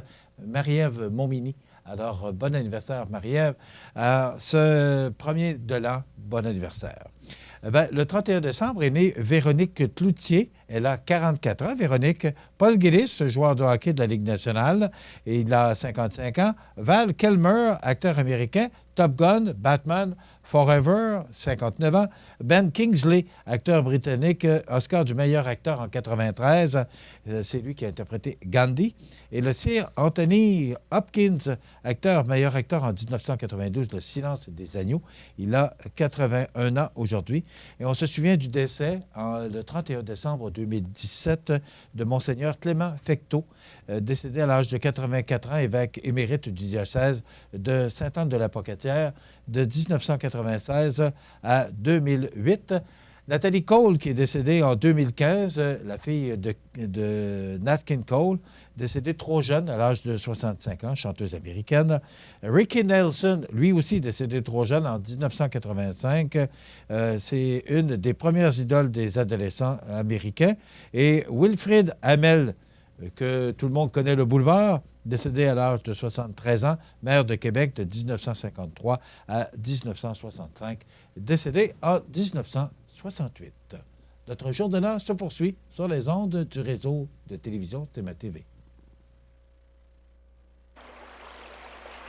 Marie-Ève Montminy. Alors, bon anniversaire, Marie-Ève. Ce 1er de l'an, bon anniversaire. Le 31 décembre est née Véronique Cloutier. Elle a 44 ans. Véronique. Paul Gillis, joueur de hockey de la Ligue nationale, et il a 55 ans. Val Kilmer, acteur américain. Top Gun, Batman, Forever, 59 ans. Ben Kingsley, acteur britannique, Oscar du meilleur acteur en 93. C'est lui qui a interprété Gandhi. Et le Sir Anthony Hopkins, meilleur acteur en 1992, Le silence des agneaux. Il a 81 ans aujourd'hui. Et on se souvient du décès, le 31 décembre 2017, de Monseigneur Clément Fecteau, décédé à l'âge de 84 ans, évêque émérite du diocèse de Sainte-Anne-de-la-Pocatière de 1996 à 2008. Nathalie Cole, qui est décédée en 2015, la fille de Nat King Cole, décédée trop jeune, à l'âge de 65 ans, chanteuse américaine. Ricky Nelson, lui aussi décédé trop jeune en 1985. C'est une des premières idoles des adolescents américains. Et Wilfrid Hamel, que tout le monde connaît le boulevard, décédé à l'âge de 73 ans, maire de Québec de 1953 à 1965, décédé en 1968. Notre jour de l'an se poursuit sur les ondes du réseau de télévision CMA-TV.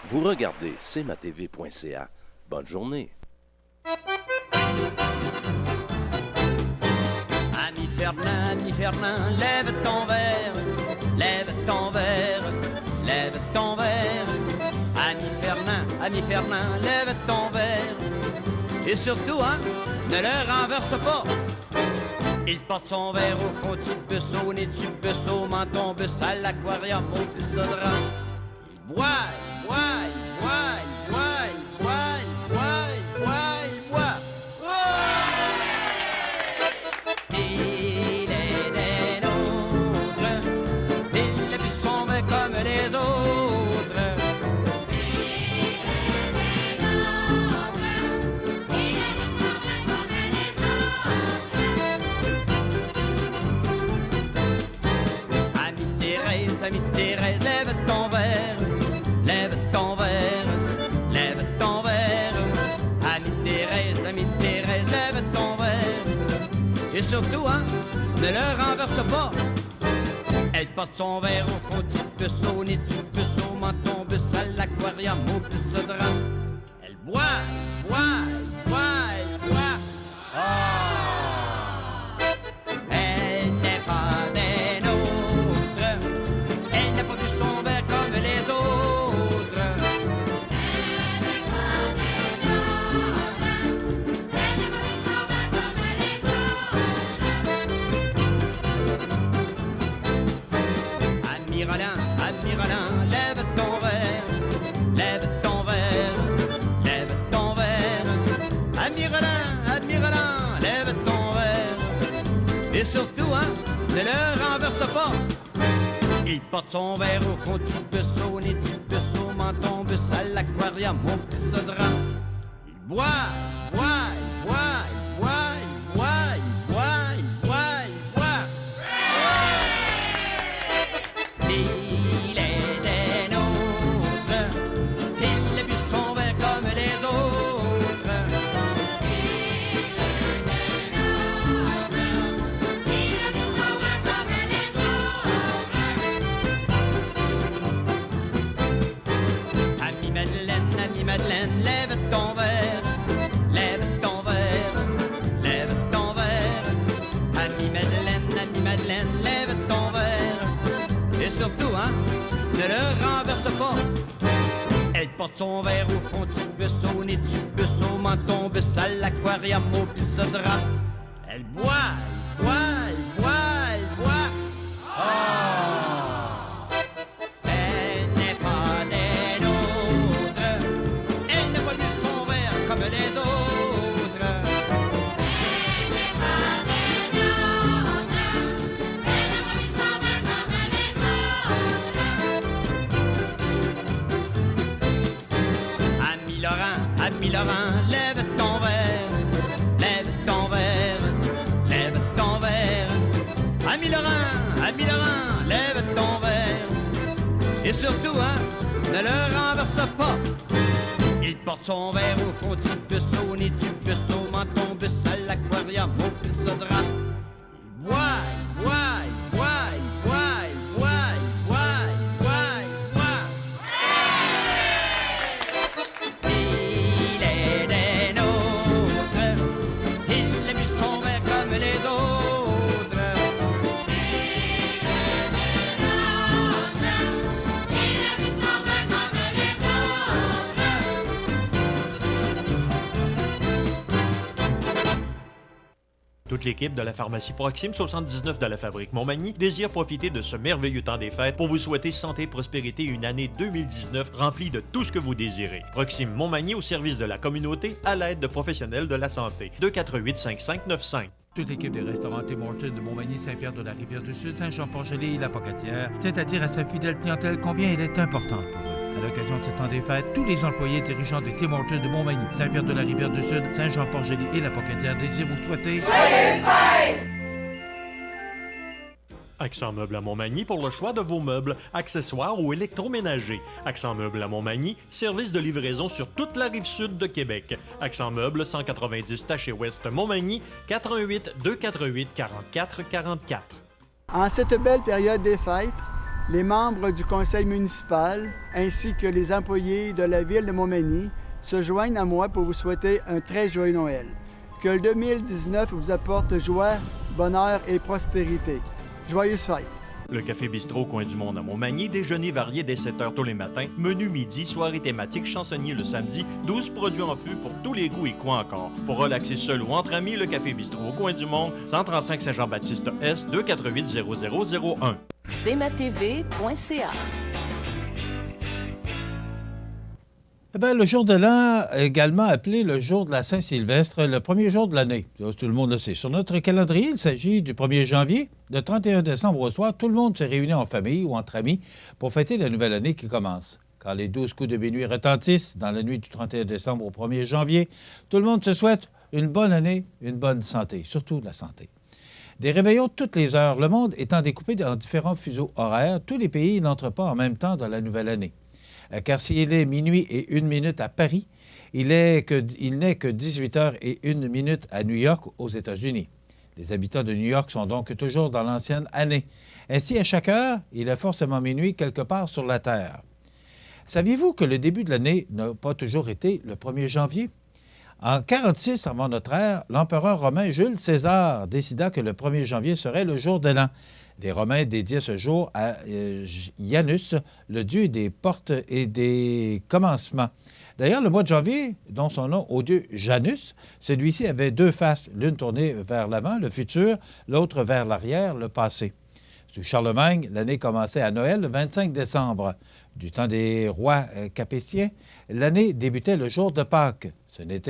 Vous regardez cmatv.ca. Bonne journée. Ami Fernand, lève ton verre, lève ton verre, lève ton verre. Ami Fernand, lève ton verre. Et surtout, ne le renverse pas. Il porte son verre au fond du bus, au nez du bus, au menton bus, à l'aquarium, au pisodra. Il boit. Il est des nôtres, il a bu son verre comme les autres. Ami Thérèse, lève ton verre, lève ton verre, lève ton verre. Ami Thérèse, lève ton verre. Et surtout, ne le renverse pas. Elle porte son verre au fond du bus, au nez du bus, au menton bus, à l'aquarium, au pisodra. Elle boit. Elle n'est pas des nôtres. Elle n'a pas vu son verre comme les autres. Ami Roland, lève ton verre, lève ton verre, lève ton verre. Ami Roland, lève ton verre. Et surtout, ne le renverse pas. Il porte son verre au fond du bus, au nez du bus, au menton bus, à l'aquarium, au pisodra. Il boit. Il est des nôtres, il a bu son verre comme les autres. Ami Madeleine, lève ton verre, lève ton verre, lève ton verre. Ami Madeleine, lève ton verre. Et surtout, ne le renverse pas. Elle porte son verre au fond du bus, au nez du bus, au menton bus, à l'aquarium, au pisodra. Elle boit. Elle n'est pas des nôtres. Elle n'a pas bu son verre comme les autres. Elle n'est pas des nôtres. Elle n'a pas bu son verre comme les autres. Ami Laurent, lève ton verre, lève ton verre, lève ton verre. Ami Laurent, lève ton verre. Et surtout, ne le renverse pas. Il porte son verre au fond du bus, au nez du bus, au menton bus, à l'aquarium, au pisodra. Il boit. Il est des nôtres, il a bu son verre comme les autres. Toute l'équipe de la pharmacie Proxime 79 de la Fabrique Montmagny désire profiter de ce merveilleux temps des fêtes pour vous souhaiter santé, prospérité et une année 2019 remplie de tout ce que vous désirez. Proxime Montmagny au service de la communauté à l'aide de professionnels de la santé. 248-5595. Toute l'équipe des restaurants Tim Hortons de Montmagny, Saint-Pierre-de-la-Rivière-du-Sud, Saint-Jean-Port-Joli et la Pocatière, c'est-à-dire à sa fidèle clientèle combien elle est importante pour eux. À l'occasion de ce temps des fêtes, tous les employés dirigeants des Tim Hortons de Montmagny, Saint-Pierre-de-la-Rivière-du-Sud, Saint-Jean-Port-Joli et la Pocatière désirent vous souhaiter... Accent Meubles à Montmagny pour le choix de vos meubles, accessoires ou électroménagers. Accent Meubles à Montmagny, service de livraison sur toute la rive sud de Québec. Accent Meubles, 190 Taché Ouest Montmagny, 88 248 44 44. En cette belle période des fêtes, les membres du conseil municipal ainsi que les employés de la ville de Montmagny se joignent à moi pour vous souhaiter un très joyeux Noël. Que le 2019 vous apporte joie, bonheur et prospérité. Joyeuses fêtes! Le Café Bistrot Coin du Monde à Montmagny, déjeuner varié dès 7 h tous les matins, menu midi, soirée thématique, chansonnier le samedi, 12 produits en fût pour tous les goûts et quoi encore. Pour relaxer seul ou entre amis, le Café Bistrot au Coin du Monde, 135 Saint-Jean-Baptiste Est, 248 0001. cmatv.ca. Eh bien, le jour de l'an, également appelé le jour de la Saint-Sylvestre, le premier jour de l'année. Tout le monde le sait. Sur notre calendrier, il s'agit du 1er janvier. Le 31 décembre au soir, tout le monde se réunit en famille ou entre amis pour fêter la nouvelle année qui commence. Quand les 12 coups de minuit retentissent, dans la nuit du 31 décembre au 1er janvier, tout le monde se souhaite une bonne année, une bonne santé, surtout la santé. Des réveillons toutes les heures, le monde étant découpé en différents fuseaux horaires, tous les pays n'entrent pas en même temps dans la nouvelle année. Car s'il est minuit et 1 minute à Paris, il n'est que 18 heures et 1 minute à New York, aux États-Unis. Les habitants de New York sont donc toujours dans l'ancienne année. Ainsi, à chaque heure, il est forcément minuit quelque part sur la Terre. Saviez-vous que le début de l'année n'a pas toujours été le 1er janvier? En 46 avant notre ère, l'empereur romain Jules César décida que le 1er janvier serait le jour de l'an. Les Romains dédiaient ce jour à Janus, le dieu des portes et des commencements. D'ailleurs, le mois de janvier, dont son nom au dieu Janus, celui-ci avait 2 faces, l'une tournée vers l'avant, le futur, l'autre vers l'arrière, le passé. Sous Charlemagne, l'année commençait à Noël, le 25 décembre. Du temps des rois capétiens, l'année débutait le jour de Pâques. Ce n'est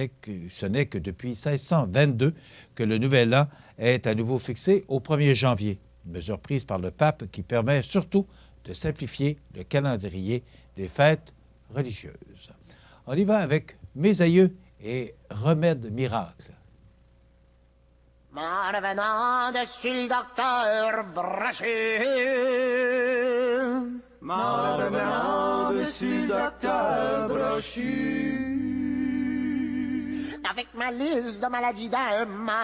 que depuis 1622 que le nouvel an est à nouveau fixé au 1er janvier. Une mesure prise par le pape qui permet surtout de simplifier le calendrier des fêtes religieuses. On y va avec Mes aïeux et Remède miracle. En revenant dessus le docteur Brochu. En revenant dessus le docteur Brochu. Avec ma liste de maladies dans main.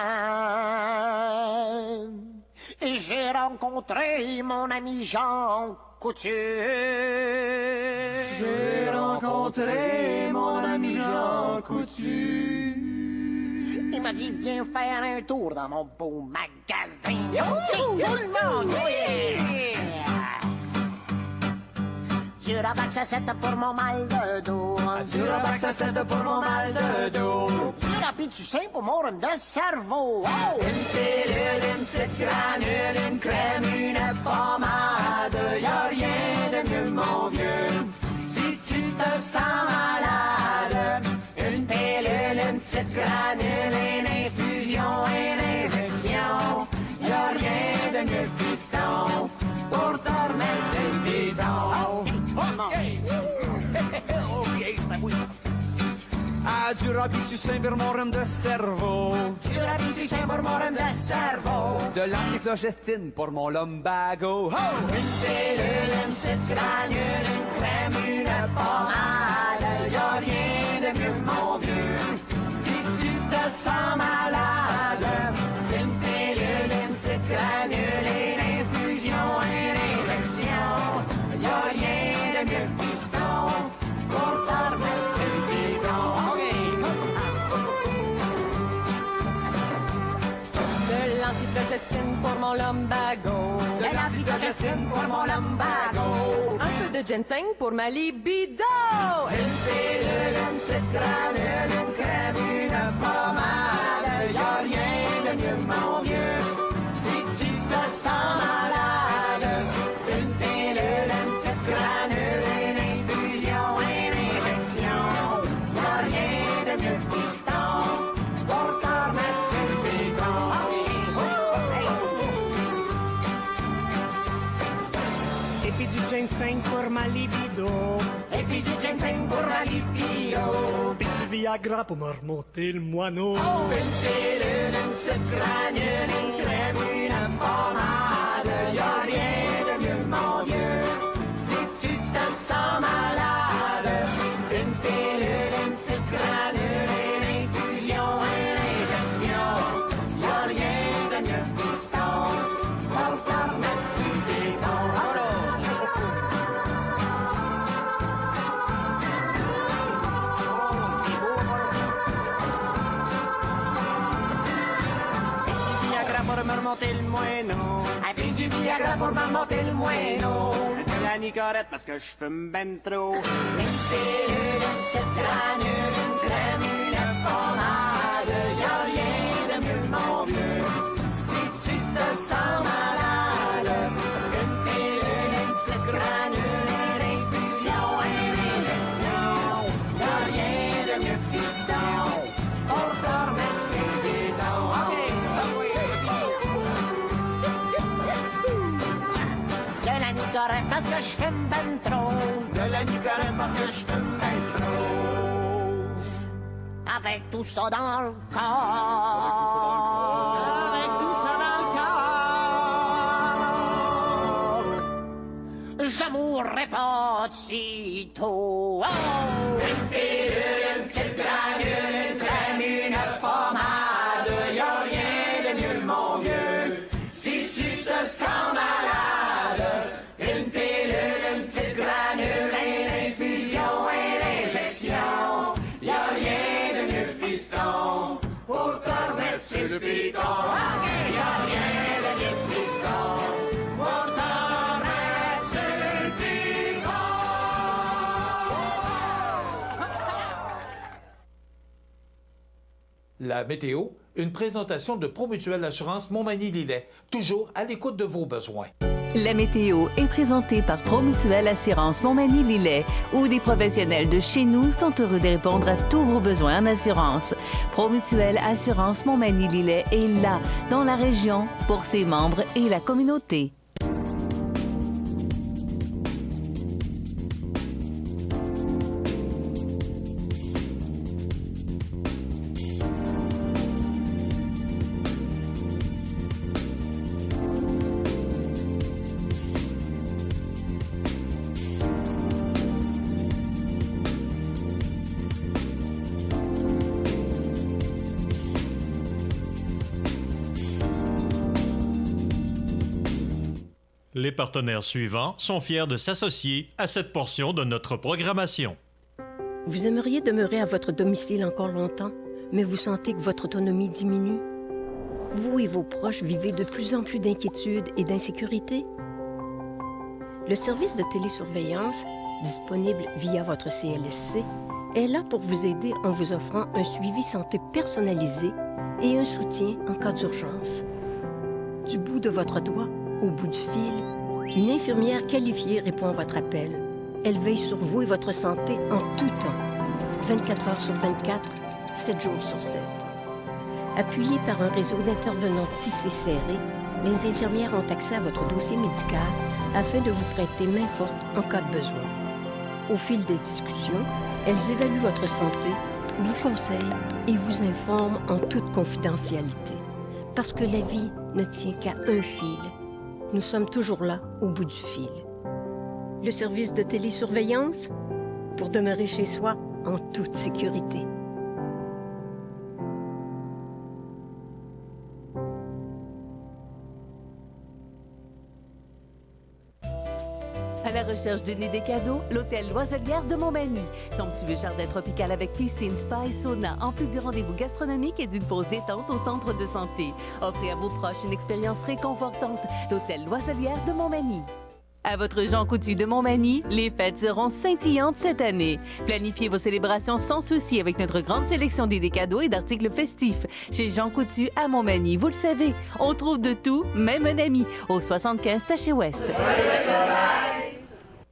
J'ai rencontré mon ami Jean Coutu. J'ai rencontré mon ami Jean Coutu. Il m'a dit, viens faire un tour dans mon beau magasin. Tout le monde, Du Rabax à 7 pour mon mal de dos. Du Rabax à 7 pour mon mal de dos. Du Rapiducin pour mon rhume de cerveau. Oh! Une pilule, une petite granule, une crème, une pommade. Y'a rien de mieux, mon vieux, si tu te sens malade. Une pilule, une petite granule, une infusion, une injection. Y'a rien de mieux, fiston, pour te remettre le bidon. Ah, du Robitussin pour mon rhume de cerveau. Du Robitussin pour mon rhume de cerveau. De l'antiflogestine pour mon lumbago. Oh! Une pilule, une petite granule, une crème, une pommade. Y'a rien de mieux, mon vieux, si tu te sens malade. Une pilule, une petite granule, une infusion, une injection. Y'a rien de mieux, fiston, pour te remettre sur le bidon. De l'antiflogestine pour mon lumbago. De l'antiflogestine pour mon lumbago. Un peu de ginseng pour ma libido. Une pilule, une petite granule, une crème, une pommade. Y'a rien de mieux, mon vieux, si tu te sens malade. Une pilule, une petite granule, une infusion, une injection. Y'a rien de mieux, fiston, pour te remettre sur le bidon. Et puis du ginseng pour ma libido. Et puis du ginseng pour ma libido. Puis du Viagra pour me remonter le moineau. Oh, une pilule, une petite granule, une crème, une pommade. Y'a moineau. Et puis du Viagra pour m'monter le moineau. De la Nicorette parce que je fume ben trop. Une pilule, une petite granule, une crème, une pommade. Y'a rien de mieux, mon vieux, si tu te sens malade. Une pilule, une petite granule, une infusion, une injection. Y'a rien de mieux, fiston, pour te remettre sur tes dents. De la Nicorette parce que je fume ben trop. De la Nicorette parce que je fume ben trop. Avec tout ça dans le corps. Avec tout ça dans le corps. Je mourrai pas de sitôt. Oh! Une pilule, une petite granule, une crème, une pommade. Y'a rien de mieux, mon vieux, si tu te sens malade. Une pilule, une petite granule, une infusion, une injection. Y'a rien de mieux, fiston, pour te remettre sur le piton. Y'a rien de mieux, fiston, pour te remettre sur le piton. La météo, une présentation de Promutuelle Assurance Montmagny-Lillet, toujours à l'écoute de vos besoins. La météo est présentée par Promutuelle Assurance Montmagny-Lillet, où des professionnels de chez nous sont heureux de répondre à tous vos besoins en assurance. Promutuelle Assurance Montmagny-Lillet est là, dans la région, pour ses membres et la communauté. Les partenaires suivants sont fiers de s'associer à cette portion de notre programmation. Vous aimeriez demeurer à votre domicile encore longtemps, mais vous sentez que votre autonomie diminue? Vous et vos proches vivez de plus en plus d'inquiétudes et d'insécurité? Le service de télésurveillance, disponible via votre CLSC, est là pour vous aider en vous offrant un suivi santé personnalisé et un soutien en cas d'urgence. Du bout de votre doigt au bout du fil, une infirmière qualifiée répond à votre appel. Elle veille sur vous et votre santé en tout temps, 24 heures sur 24, 7 jours sur 7. Appuyées par un réseau d'intervenants tissé serré, les infirmières ont accès à votre dossier médical afin de vous prêter main forte en cas de besoin. Au fil des discussions, elles évaluent votre santé, vous conseillent et vous informent en toute confidentialité. Parce que la vie ne tient qu'à un fil. Nous sommes toujours là, au bout du fil. Le service de télésurveillance, pour demeurer chez soi en toute sécurité. À la recherche d'une idée cadeau, l'hôtel L'Oiselière de Montmagny. Somptueux jardin tropical avec piscine, spa et sauna, en plus du rendez-vous gastronomique et d'une pause détente au centre de santé. Offrez à vos proches une expérience réconfortante. L'hôtel L'Oiselière de Montmagny. À votre Jean Coutu de Montmagny, les fêtes seront scintillantes cette année. Planifiez vos célébrations sans souci avec notre grande sélection d'idées cadeaux et d'articles festifs. Chez Jean Coutu à Montmagny, vous le savez, on trouve de tout, même un ami, au 75 Taché-Ouest.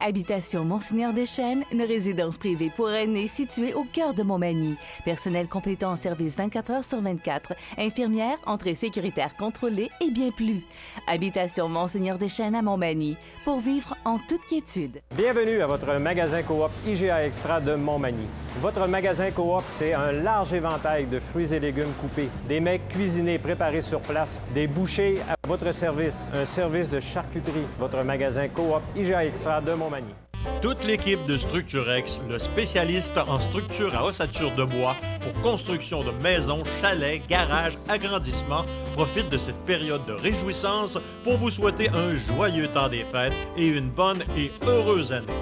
Habitation Monseigneur Deschênes, une résidence privée pour aînés située au cœur de Montmagny. Personnel complétant en service 24 heures sur 24. Infirmière, entrée sécuritaire contrôlée et bien plus. Habitation Monseigneur Deschênes à Montmagny, pour vivre en toute quiétude. Bienvenue à votre magasin Coop IGA Extra de Montmagny. Votre magasin Coop, c'est un large éventail de fruits et légumes coupés, des mets cuisinés préparés sur place, des bouchées à votre service, un service de charcuterie. Votre magasin Coop IGA Extra de Montmagny. Toute l'équipe de Structurex, le spécialiste en structure à ossature de bois pour construction de maisons, chalets, garages, agrandissements, profite de cette période de réjouissance pour vous souhaiter un joyeux temps des fêtes et une bonne et heureuse année.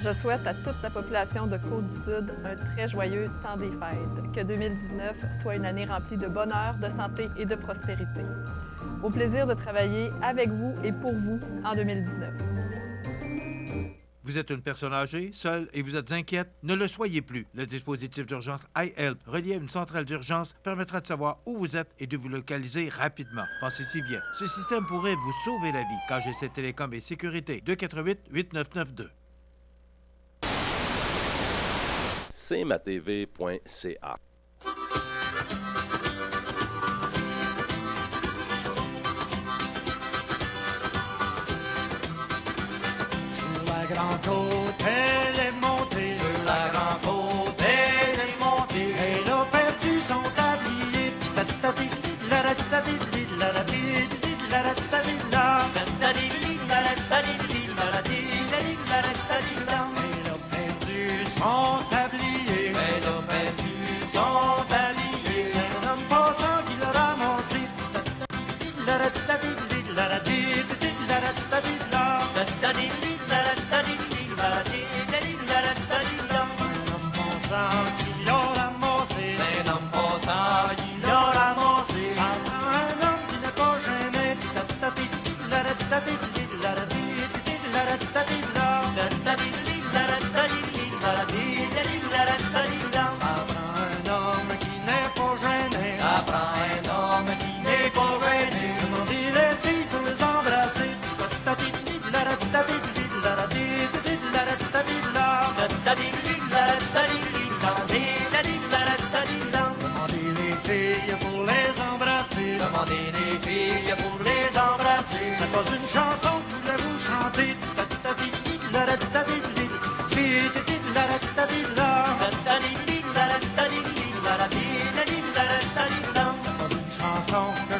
Je souhaite à toute la population de Côte-du-Sud un très joyeux temps des fêtes. Que 2019 soit une année remplie de bonheur, de santé et de prospérité. Au plaisir de travailler avec vous et pour vous en 2019. Vous êtes une personne âgée, seule et vous êtes inquiète? Ne le soyez plus. Le dispositif d'urgence iHelp, relié à une centrale d'urgence, permettra de savoir où vous êtes et de vous localiser rapidement. Pensez-y bien. Ce système pourrait vous sauver la vie. KGC Télécom et Sécurité, 248-8992. cmatv.ca. Grand hôtel est monté, sur la grande hôtel est monté, et nos perdus sont habillés. C'est un homme passant qui l'a ramassé. Demandez des filles pour les embrasser. C'est pas une chanson que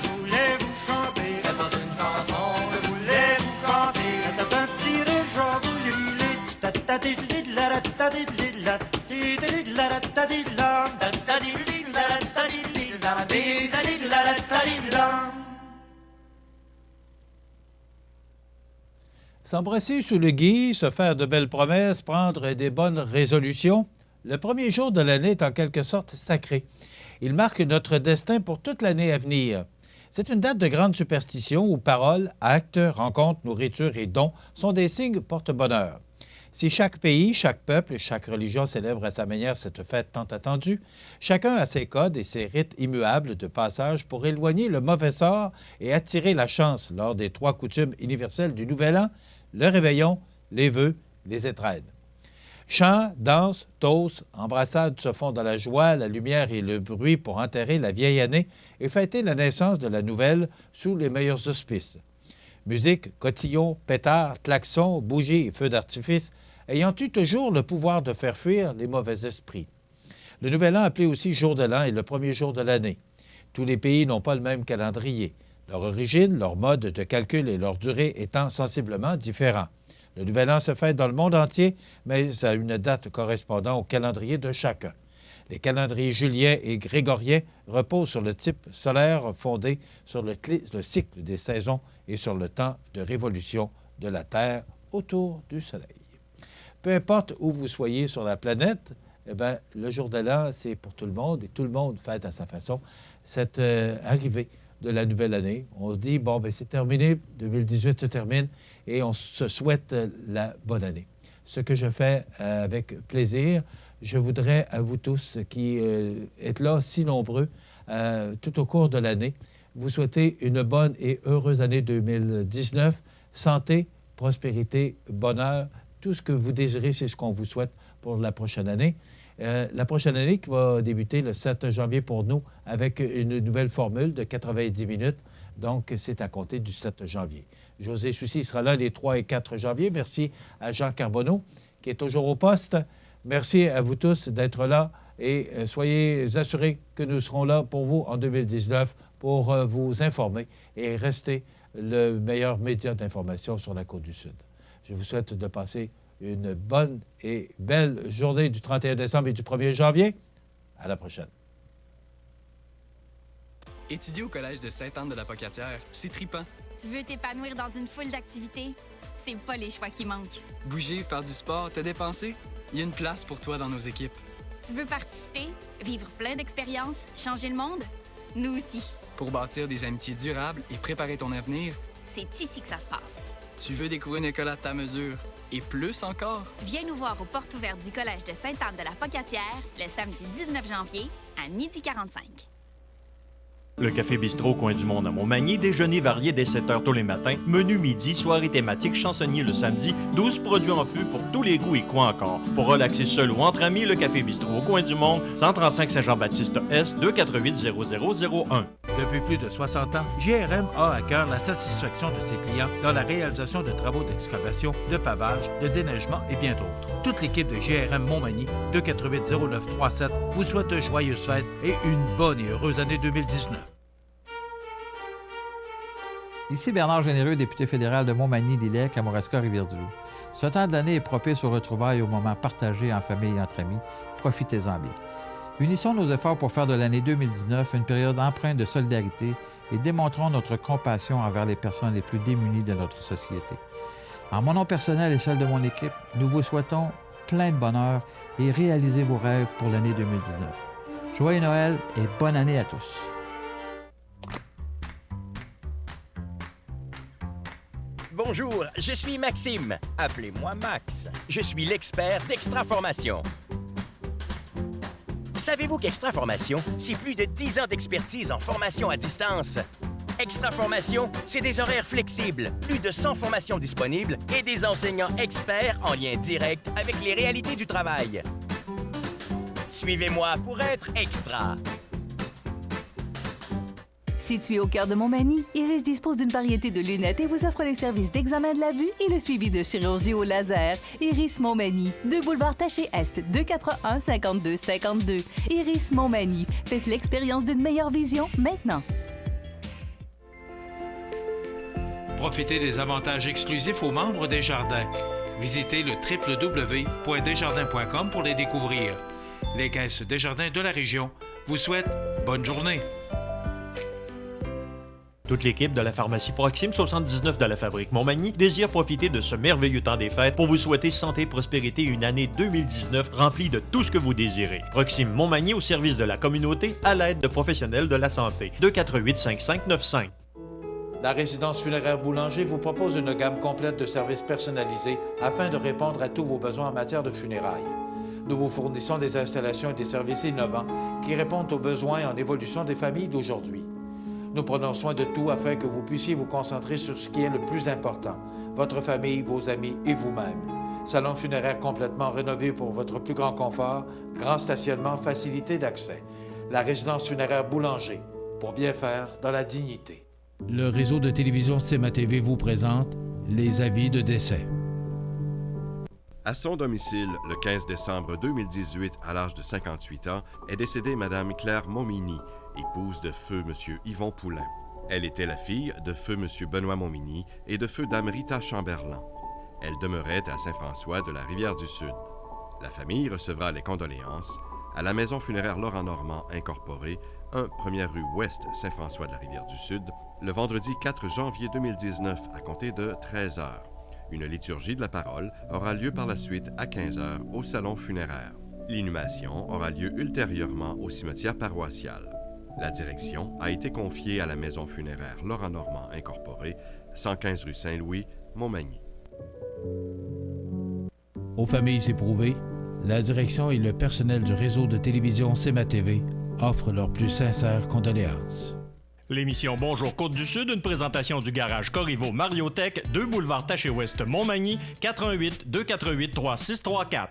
je voulais vous chanter. C'est pas une chanson que je voulais vous chanter. C'était un petit rire, je vais vous S'embrasser sous le gui, se faire de belles promesses, prendre des bonnes résolutions. Le premier jour de l'année est en quelque sorte sacré. Il marque notre destin pour toute l'année à venir. C'est une date de grande superstition où paroles, actes, rencontres, nourriture et dons sont des signes porte-bonheur. Si chaque pays, chaque peuple et chaque religion célèbre à sa manière cette fête tant attendue, chacun a ses codes et ses rites immuables de passage pour éloigner le mauvais sort et attirer la chance lors des 3 coutumes universelles du Nouvel An, le réveillon, les vœux, les étrennes. Chants, danses, toasts, embrassades se font dans la joie, la lumière et le bruit pour enterrer la vieille année et fêter la naissance de la nouvelle sous les meilleurs auspices. Musique, cotillons, pétards, klaxons, bougies et feux d'artifice ayant eu toujours le pouvoir de faire fuir les mauvais esprits. Le Nouvel An, appelé aussi jour de l'an, est le premier jour de l'année. Tous les pays n'ont pas le même calendrier. Leur origine, leur mode de calcul et leur durée étant sensiblement différents. Le Nouvel An se fête dans le monde entier, mais à une date correspondant au calendrier de chacun. Les calendriers juliens et grégoriens reposent sur le type solaire fondé sur le cycle des saisons et sur le temps de révolution de la Terre autour du Soleil. Peu importe où vous soyez sur la planète, eh bien, le jour de l'an, c'est pour tout le monde et tout le monde fête à sa façon cette arrivée de la nouvelle année. On se dit, bon, bien, c'est terminé, 2018 se termine et on se souhaite la bonne année. Ce que je fais avec plaisir, je voudrais à vous tous qui êtes là si nombreux tout au cours de l'année, vous souhaiter une bonne et heureuse année 2019. Santé, prospérité, bonheur, tout ce que vous désirez, c'est ce qu'on vous souhaite pour la prochaine année. La prochaine année qui va débuter le 7 janvier pour nous avec une nouvelle formule de 90 minutes. Donc, c'est à compter du 7 janvier. José Soucy sera là les 3 et 4 janvier. Merci à Jean Carbonneau qui est toujours au poste. Merci à vous tous d'être là et soyez assurés que nous serons là pour vous en 2019 pour vous informer et rester le meilleur média d'information sur la Côte-du-Sud. Je vous souhaite de passer une bonne et belle journée du 31 décembre et du 1er janvier. À la prochaine. Étudier au Collège de Sainte-Anne-de-la-Pocatière, c'est tripant. Tu veux t'épanouir dans une foule d'activités? C'est pas les choix qui manquent. Bouger, faire du sport, te dépenser? Il y a une place pour toi dans nos équipes. Tu veux participer, vivre plein d'expériences, changer le monde? Nous aussi. Pour bâtir des amitiés durables et préparer ton avenir? C'est ici que ça se passe. Tu veux découvrir une école à ta mesure? Et plus encore? Viens nous voir aux portes ouvertes du Collège de Sainte-Anne-de-la-Pocatière le samedi 19 janvier à 12h45. Le Café Bistrot Coin du Monde à Montmagny, déjeuner varié dès 7h tous les matins, menu midi, soirée thématique, chansonnier le samedi, 12 produits en fût pour tous les goûts et quoi encore. Pour relaxer seul ou entre amis, le Café Bistrot au Coin du Monde, 135 Saint-Jean-Baptiste-Est, 248-0001. Depuis plus de 60 ans, GRM a à cœur la satisfaction de ses clients dans la réalisation de travaux d'excavation, de pavage, de déneigement et bien d'autres. Toute l'équipe de GRM Montmagny, 248-0937, vous souhaite de joyeuses fêtes et une bonne et heureuse année 2019. Ici Bernard Généreux, député fédéral de Montmagny-Lillet, Kamouraska, Rivière-du-Loup. Ce temps de l'année est propice aux retrouvailles et aux moments partagés en famille et entre amis. Profitez-en bien. Unissons nos efforts pour faire de l'année 2019 une période empreinte de solidarité et démontrons notre compassion envers les personnes les plus démunies de notre société. En mon nom personnel et celle de mon équipe, nous vous souhaitons plein de bonheur et réalisez vos rêves pour l'année 2019. Joyeux Noël et bonne année à tous! Bonjour, je suis Maxime. Appelez-moi Max. Je suis l'expert d'Extraformation. Savez-vous qu'Extraformation, c'est plus de 10 ans d'expertise en formation à distance? Extraformation, c'est des horaires flexibles, plus de 100 formations disponibles et des enseignants experts en lien direct avec les réalités du travail. Suivez-moi pour être extra. Situé au cœur de Montmagny, Iris dispose d'une variété de lunettes et vous offre les services d'examen de la vue et le suivi de chirurgie au laser. Iris Montmagny, 2 boulevard Taché-Est, 241-5252. Iris Montmagny, faites l'expérience d'une meilleure vision maintenant. Profitez des avantages exclusifs aux membres des Jardins. Visitez le www.desjardins.com pour les découvrir. Les caisses Desjardins de la région vous souhaitent bonne journée. Toute l'équipe de la pharmacie Proxime 79 de la Fabrique Montmagny désire profiter de ce merveilleux temps des fêtes pour vous souhaiter santé, prospérité et une année 2019 remplie de tout ce que vous désirez. Proxime Montmagny au service de la communauté à l'aide de professionnels de la santé. 248-5595. La résidence funéraire Boulanger vous propose une gamme complète de services personnalisés afin de répondre à tous vos besoins en matière de funérailles. Nous vous fournissons des installations et des services innovants qui répondent aux besoins en évolution des familles d'aujourd'hui. Nous prenons soin de tout afin que vous puissiez vous concentrer sur ce qui est le plus important, votre famille, vos amis et vous-même. Salon funéraire complètement rénové pour votre plus grand confort, grand stationnement, facilité d'accès. La résidence funéraire Boulanger, pour bien faire dans la dignité. Le réseau de télévision CMA-TV vous présente les avis de décès. À son domicile, le 15 décembre 2018, à l'âge de 58 ans, est décédée Mme Claire Montminy, épouse de feu M. Yvon Poulain. Elle était la fille de feu M. Benoît Montminy et de feu Dame Rita Chamberlain. Elle demeurait à Saint-François de la Rivière-du-Sud. La famille recevra les condoléances à la maison funéraire Laurent Normand Incorporée, 1 première rue Ouest, Saint-François de la Rivière-du-Sud, le vendredi 4 janvier 2019 à compter de 13 h. Une liturgie de la parole aura lieu par la suite à 15 h au salon funéraire. L'inhumation aura lieu ultérieurement au cimetière paroissial. La direction a été confiée à la maison funéraire Laurent Normand Incorporée, 115 rue Saint-Louis, Montmagny. Aux familles éprouvées, la direction et le personnel du réseau de télévision CMA-TV offrent leurs plus sincères condoléances. L'émission Bonjour Côte-du-Sud, une présentation du garage Corriveau Mariotech, 2 boulevard Taché-Ouest, Montmagny, 418-248-3634.